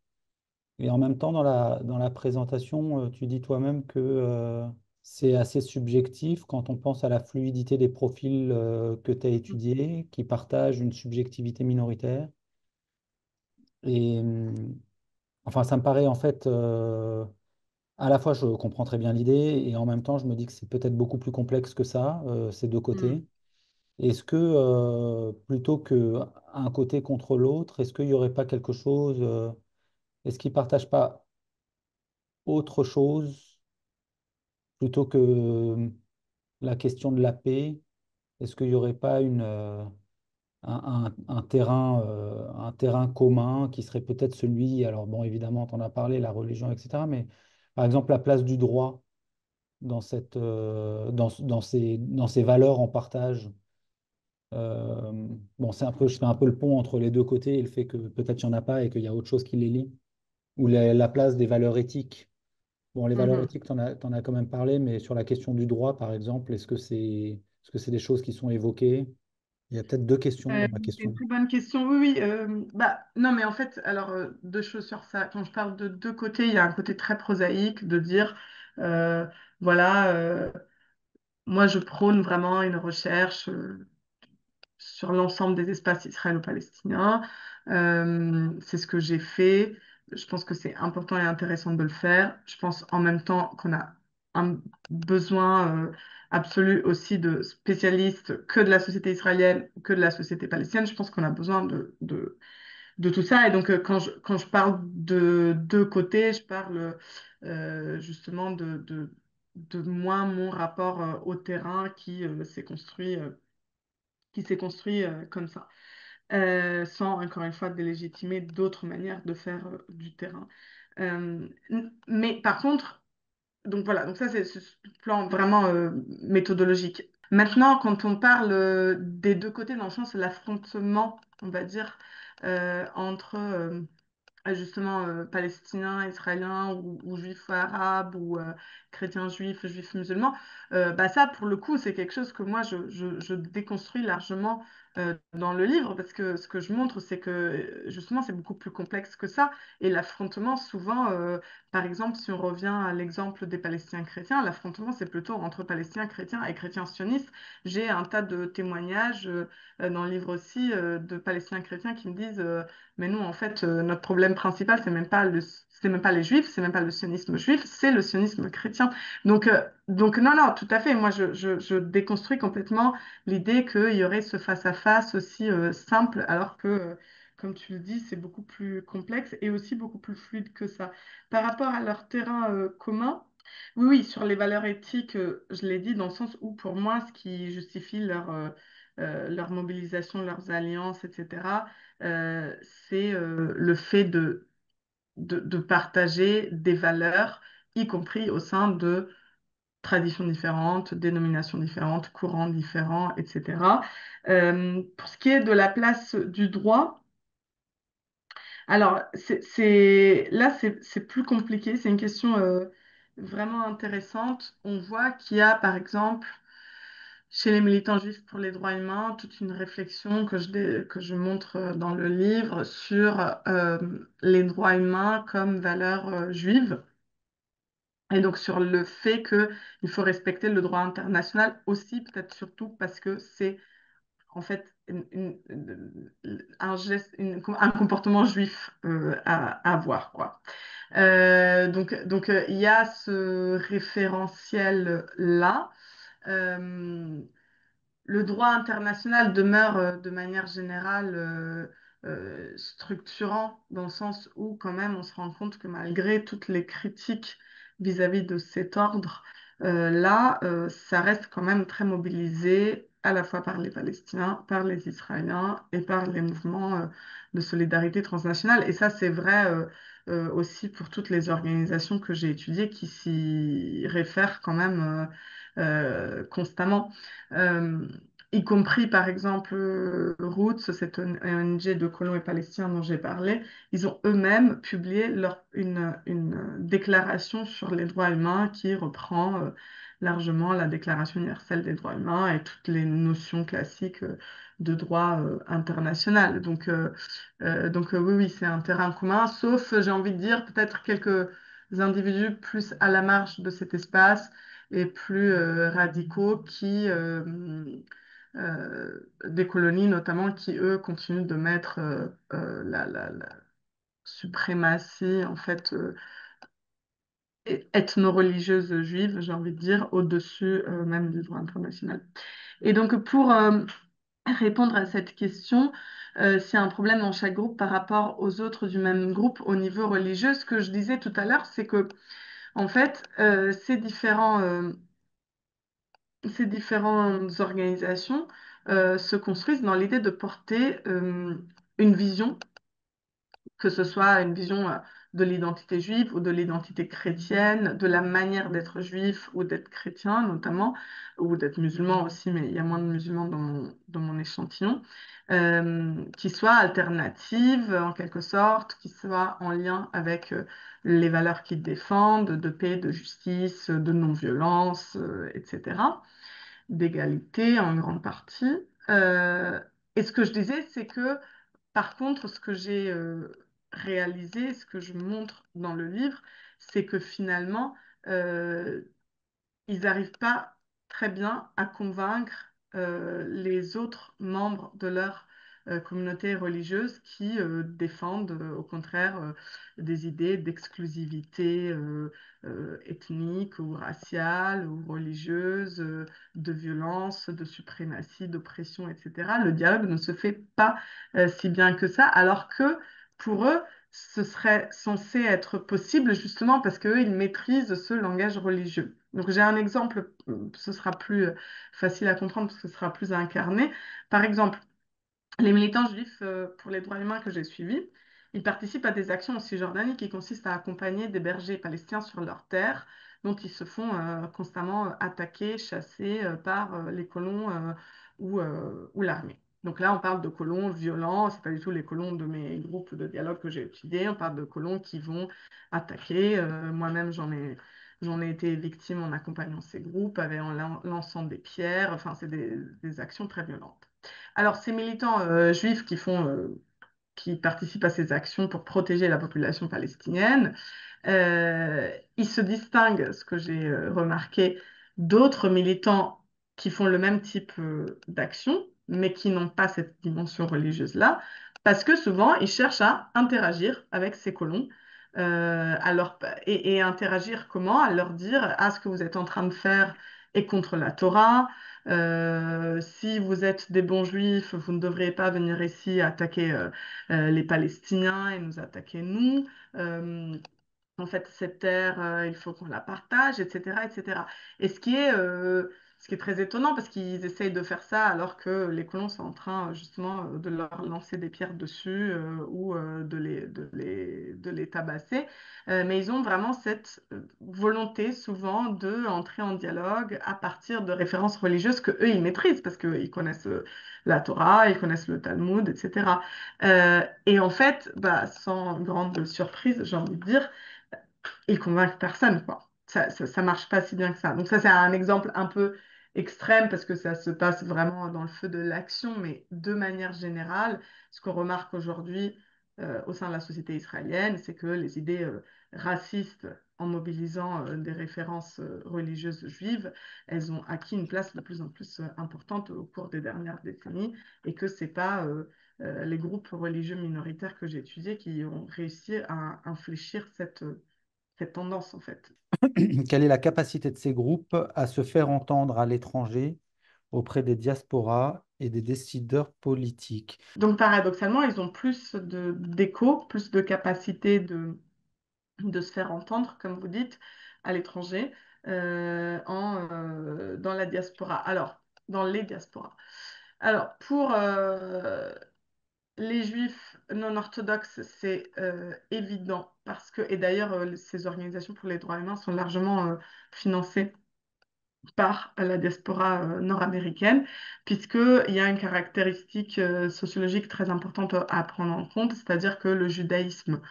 Et en même temps, dans la présentation, tu dis toi-même que c'est assez subjectif quand on pense à la fluidité des profils que tu as étudiés, qui partagent une subjectivité minoritaire. Et enfin, ça me paraît en fait, à la fois je comprends très bien l'idée, et en même temps, je me dis que c'est peut-être beaucoup plus complexe que ça, ces deux Mm. côtés. Est-ce que plutôt que un côté contre l'autre, est-ce qu'il n'y aurait pas quelque chose, est-ce qu'ils ne partagent pas autre chose plutôt que la question de la paix? Est-ce qu'il n'y aurait pas un terrain commun qui serait peut-être celui, alors bon, évidemment, tu en as parlé, la religion, etc., mais par exemple la place du droit dans dans ces valeurs en partage. Euh, bon, c'est un peu, je fais un peu le pont entre les deux côtés et le fait que peut-être il n'y en a pas et qu'il y a autre chose qui les lie. Ou la place des valeurs éthiques. Bon, les valeurs Mhm. éthiques, t'en as quand même parlé, mais sur la question du droit, par exemple, est-ce que c'est des choses qui sont évoquées? Il y a peut-être deux questions dans ma C'est une question. très bonne question. Oui, oui. Bah, non, mais en fait, alors, deux choses sur ça. Quand je parle de deux côtés, il y a un côté très prosaïque de dire, euh, voilà, moi, je prône vraiment une recherche sur l'ensemble des espaces israélo-palestiniens. C'est ce que j'ai fait. Je pense que c'est important et intéressant de le faire. Je pense en même temps qu'on a un besoin absolu aussi de spécialistes que de la société israélienne, que de la société palestinienne. Je pense qu'on a besoin de tout ça. Et donc, quand je parle de deux côtés, je parle justement de moi, mon rapport au terrain qui s'est construit comme ça, sans encore une fois délégitimer d'autres manières de faire du terrain. Mais par contre, donc voilà, donc ça c'est ce plan vraiment méthodologique. Maintenant, quand on parle des deux côtés, dans le sens de l'affrontement, on va dire, entre justement palestiniens, israéliens ou juifs arabes ou chrétiens juifs, juifs musulmans, bah ça pour le coup c'est quelque chose que moi je déconstruis largement dans le livre parce que ce que je montre c'est que justement c'est beaucoup plus complexe que ça et l'affrontement souvent, par exemple si on revient à l'exemple des Palestiniens chrétiens, l'affrontement c'est plutôt entre Palestiniens chrétiens et chrétiens sionistes. J'ai un tas de témoignages dans le livre aussi de Palestiniens chrétiens qui me disent mais nous, en fait, notre problème principal, c'est même pas les juifs, c'est même pas le sionisme juif, c'est le sionisme chrétien. Donc non, non, tout à fait. Moi, je déconstruis complètement l'idée qu'il y aurait ce face-à-face aussi simple, alors que, comme tu le dis, c'est beaucoup plus complexe et aussi beaucoup plus fluide que ça. Par rapport à leur terrain commun, oui, oui, sur les valeurs éthiques, je l'ai dit dans le sens où, pour moi, ce qui justifie leur mobilisation, leurs alliances, etc., euh, c'est le fait de partager des valeurs, y compris au sein de traditions différentes, dénominations différentes, courants différents, etc. Pour ce qui est de la place du droit, alors là, c'est plus compliqué, c'est une question vraiment intéressante. On voit qu'il y a, par exemple, chez les militants juifs pour les droits humains, toute une réflexion que je montre dans le livre sur les droits humains comme valeur juive, et donc sur le fait qu'il faut respecter le droit international aussi, peut-être surtout parce que c'est en fait un geste, un comportement juif à avoir, quoi. Il y a ce référentiel-là. Euh, le droit international demeure de manière générale structurant dans le sens où quand même on se rend compte que malgré toutes les critiques vis-à-vis de cet ordre, ça reste quand même très mobilisé à la fois par les Palestiniens, par les Israéliens et par les mouvements de solidarité transnationale. Et ça, c'est vrai aussi pour toutes les organisations que j'ai étudiées qui s'y réfèrent quand même constamment. Euh, y compris par exemple Roots, cette ONG de colons et palestiniens dont j'ai parlé, ils ont eux-mêmes publié une déclaration sur les droits humains qui reprend largement la Déclaration universelle des droits humains et toutes les notions classiques de droit international. Donc oui, oui, c'est un terrain commun, sauf, j'ai envie de dire, peut-être quelques individus plus à la marge de cet espace et plus radicaux des colonies notamment, qui eux continuent de mettre la suprématie en fait ethno-religieuse juive, j'ai envie de dire, au-dessus même du droit international. Et donc pour répondre à cette question, s'il y a un problème dans chaque groupe par rapport aux autres du même groupe au niveau religieux, ce que je disais tout à l'heure, c'est que en fait, ces différentes organisations se construisent dans l'idée de porter une vision, que ce soit une vision de l'identité juive ou de l'identité chrétienne, de la manière d'être juif ou d'être chrétien notamment, ou d'être musulman aussi, mais il y a moins de musulmans dans mon échantillon, qui soit alternative en quelque sorte, qui soit en lien avec les valeurs qu'ils défendent, de paix, de justice, de non-violence, etc., d'égalité en grande partie. Euh, et ce que je disais, c'est que par contre, ce que j'ai réalisé, ce que je montre dans le livre, c'est que finalement, euh, ils n'arrivent pas très bien à convaincre les autres membres de leur communauté religieuse qui défendent au contraire des idées d'exclusivité ethnique ou raciale ou religieuse, de violence, de suprématie, d'oppression, etc. Le dialogue ne se fait pas si bien que ça, alors que pour eux, ce serait censé être possible justement parce qu'eux, ils maîtrisent ce langage religieux. Donc j'ai un exemple, ce sera plus facile à comprendre parce que ce sera plus incarné. Par exemple, les militants juifs pour les droits humains que j'ai suivis, ils participent à des actions en Cisjordanie qui consistent à accompagner des bergers palestiniens sur leurs terres, dont ils se font constamment attaquer, chasser par les colons ou l'armée. Donc là, on parle de colons violents, c'est pas du tout les colons de mes groupes de dialogue que j'ai étudiés, on parle de colons qui vont attaquer. Moi-même, j'en ai été victime en accompagnant ces groupes, en lançant des pierres, enfin, c'est des actions très violentes. Alors, ces militants juifs qui participent à ces actions pour protéger la population palestinienne, ils se distinguent, ce que j'ai remarqué, d'autres militants qui font le même type d'action, mais qui n'ont pas cette dimension religieuse-là, parce que souvent, ils cherchent à interagir avec ces colons. Et interagir comment? À leur dire, ah, ce que vous êtes en train de faire est contre la Torah. Si vous êtes des bons juifs, vous ne devriez pas venir ici attaquer les Palestiniens et nous attaquer nous. Euh, en fait, cette terre, il faut qu'on la partage, etc., etc. Et ce qui est très étonnant, parce qu'ils essayent de faire ça alors que les colons sont en train justement de leur lancer des pierres dessus ou de les tabasser. Mais ils ont vraiment cette volonté souvent de entrer en dialogue à partir de références religieuses que eux ils maîtrisent, parce qu'ils connaissent la Torah, ils connaissent le Talmud, etc. Et en fait, bah, sans grande surprise, j'ai envie de dire, ils convainquent personne, quoi. Ça marche pas si bien que ça. Donc ça, c'est un exemple un peu extrême parce que ça se passe vraiment dans le feu de l'action, mais de manière générale, ce qu'on remarque aujourd'hui au sein de la société israélienne, c'est que les idées racistes, en mobilisant des références religieuses juives, elles ont acquis une place de plus en plus importante au cours des dernières décennies et que c'est pas les groupes religieux minoritaires que j'ai étudiés qui ont réussi à infléchir cette tendance, en fait. Quelle est la capacité de ces groupes à se faire entendre à l'étranger auprès des diasporas et des décideurs politiques? Donc, paradoxalement, ils ont plus d'écho, plus de capacité de se faire entendre, comme vous dites, à l'étranger, dans la diaspora. Alors, dans les diasporas. Alors, pour les juifs non orthodoxes, c'est évident, parce que, et d'ailleurs, ces organisations pour les droits humains sont largement financées par la diaspora nord-américaine, puisqu'il y a une caractéristique sociologique très importante à prendre en compte, c'est-à-dire que le judaïsme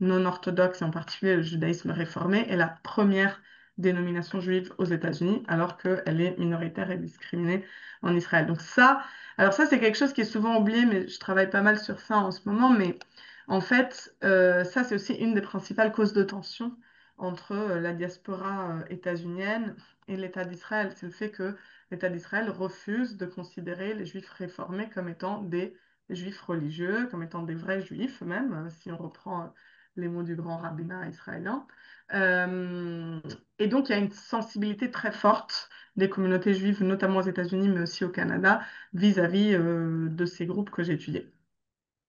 non orthodoxe, et en particulier le judaïsme réformé, est la première dénomination juive aux États-Unis, alors qu'elle est minoritaire et discriminée en Israël. Donc ça, alors ça, c'est quelque chose qui est souvent oublié, mais je travaille pas mal sur ça en ce moment, mais en fait, ça, c'est aussi une des principales causes de tension entre la diaspora états-unienne et l'État d'Israël. C'est le fait que l'État d'Israël refuse de considérer les juifs réformés comme étant des juifs religieux, comme étant des vrais juifs même, si on reprend les mots du grand rabbinat israélien. Euh, et donc, il y a une sensibilité très forte des communautés juives, notamment aux États-Unis, mais aussi au Canada, vis-à-vis de ces groupes que j'ai étudiés.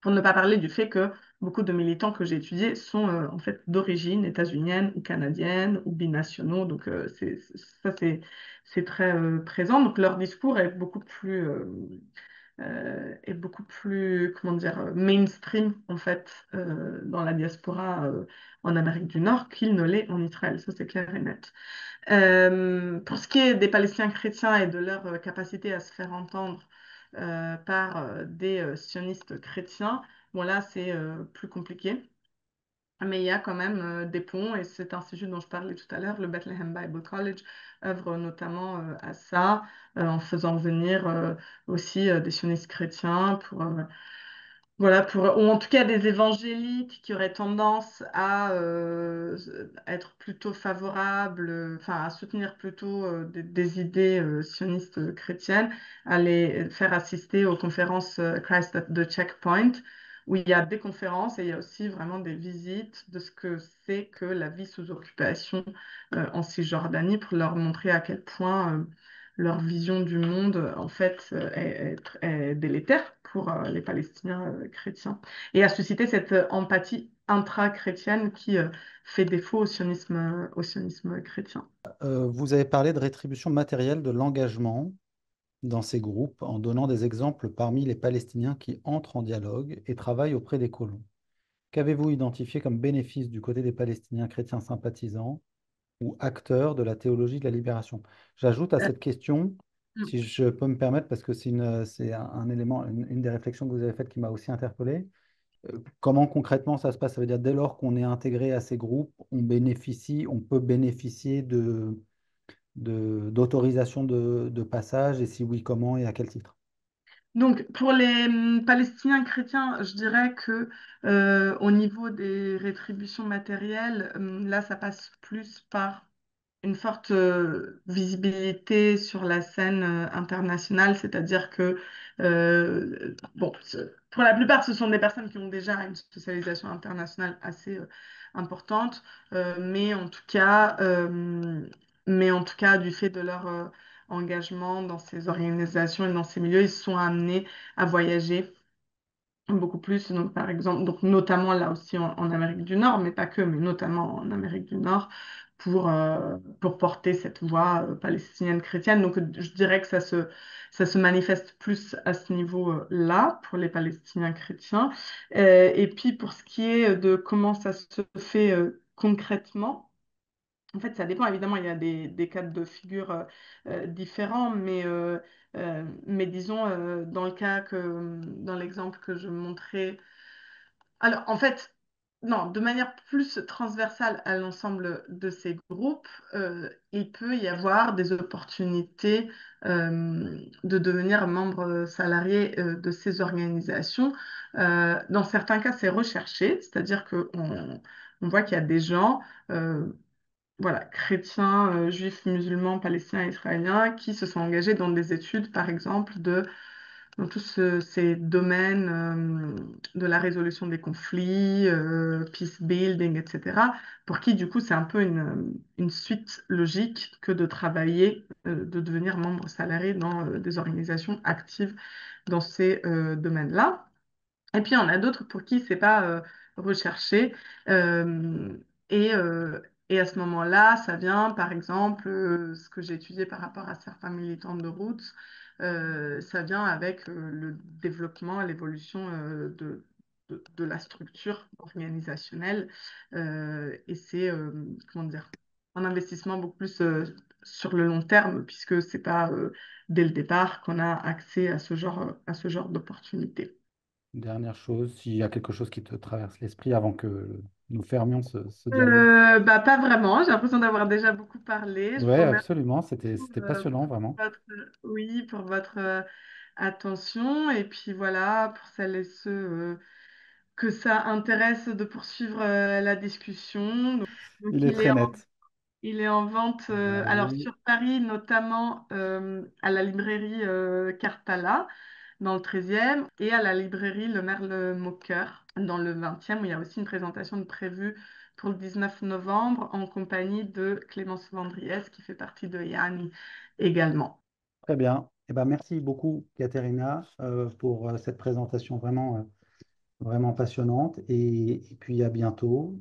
Pour ne pas parler du fait que beaucoup de militants que j'ai étudiés sont en fait d'origine états-unienne ou canadienne ou binationaux. Donc, ça, c'est très présent. Donc, leur discours est beaucoup plus, comment dire, mainstream en fait dans la diaspora en Amérique du Nord qu'il ne l'est en Israël. Ça, c'est clair et net. Pour ce qui est des Palestiniens chrétiens et de leur capacité à se faire entendre par des sionistes chrétiens, bon là, c'est plus compliqué. Mais il y a quand même des ponts, et c'est un sujet dont je parlais tout à l'heure. Le Bethlehem Bible College œuvre notamment à ça, en faisant venir aussi des sionistes chrétiens voilà, ou en tout cas des évangéliques qui auraient tendance à être plutôt favorables, enfin à soutenir plutôt des idées sionistes chrétiennes, à les faire assister aux conférences Christ at the Checkpoint, où il y a des conférences et il y a aussi vraiment des visites de ce que c'est que la vie sous occupation en Cisjordanie, pour leur montrer à quel point leur vision du monde, en fait, est délétère pour les Palestiniens chrétiens et a suscité cette empathie intra-chrétienne qui fait défaut au sionisme chrétien. Vous avez parlé de rétribution matérielle de l'engagement dans ces groupes en donnant des exemples parmi les Palestiniens qui entrent en dialogue et travaillent auprès des colons. Qu'avez-vous identifié comme bénéfice du côté des Palestiniens chrétiens sympathisants ou acteurs de la théologie de la libération? J'ajoute à Euh, cette question, mm. si je peux me permettre, parce que c'est un élément, une des réflexions que vous avez faites qui m'a aussi interpellé. Comment concrètement ça se passe? Ça veut dire dès lors qu'on est intégré à ces groupes, on peut bénéficier d'autorisation de passage, et si oui, comment et à quel titre? Donc, pour les Palestiniens chrétiens, je dirais que au niveau des rétributions matérielles, là, ça passe plus par une forte visibilité sur la scène internationale, c'est-à-dire que, bon, pour la plupart, ce sont des personnes qui ont déjà une socialisation internationale assez importante, mais en tout cas, du fait de leur engagement dans ces organisations et dans ces milieux, ils sont amenés à voyager beaucoup plus, donc par exemple, donc notamment là aussi en Amérique du Nord, mais pas que, mais notamment en Amérique du Nord, pour porter cette voix palestinienne chrétienne. Donc je dirais que ça se manifeste plus à ce niveau-là pour les Palestiniens chrétiens. Et puis pour ce qui est de comment ça se fait concrètement, en fait, ça dépend. Évidemment, il y a des cas de figure différents, mais disons, dans l'exemple que je montrais, alors, en fait, non, de manière plus transversale à l'ensemble de ces groupes, il peut y avoir des opportunités de devenir membre salarié de ces organisations. Dans certains cas, c'est recherché, c'est-à-dire on voit qu'il y a des gens, voilà, chrétiens, juifs, musulmans, palestiniens, israéliens, qui se sont engagés dans des études, par exemple, dans tous ces domaines de la résolution des conflits, peace building, etc., pour qui, du coup, c'est un peu une suite logique que de travailler, de devenir membre salarié dans des organisations actives dans ces domaines-là. Et puis, il y en a d'autres pour qui c'est pas recherché. Euh, et à ce moment-là, ça vient, par exemple, ce que j'ai étudié par rapport à certains militants de Roots, ça vient avec le développement, l'évolution de la structure organisationnelle. Et c'est, comment dire? un investissement beaucoup plus sur le long terme, puisque c'est pas dès le départ qu'on a accès à ce genre d'opportunités. Dernière chose, s'il y a quelque chose qui te traverse l'esprit avant que nous fermions ce dialogue. Bah, pas vraiment, j'ai l'impression d'avoir déjà beaucoup parlé. Je Oui, vous remercie absolument, c'était passionnant, pour vraiment. votre, oui, pour votre attention. Et puis voilà, pour celles et ceux que ça intéresse de poursuivre la discussion. Donc, Il est très net. il est en vente, alors Oui, sur Paris, notamment à la librairie Cartala, dans le 13e, et à la librairie Le Merle Moqueur, dans le 20e, où il y a aussi une présentation de prévue pour le 19 novembre, en compagnie de Clémence Vendriès, qui fait partie de Yann également. très bien. Eh ben, merci beaucoup, Katerina, pour cette présentation vraiment passionnante. Et puis à bientôt.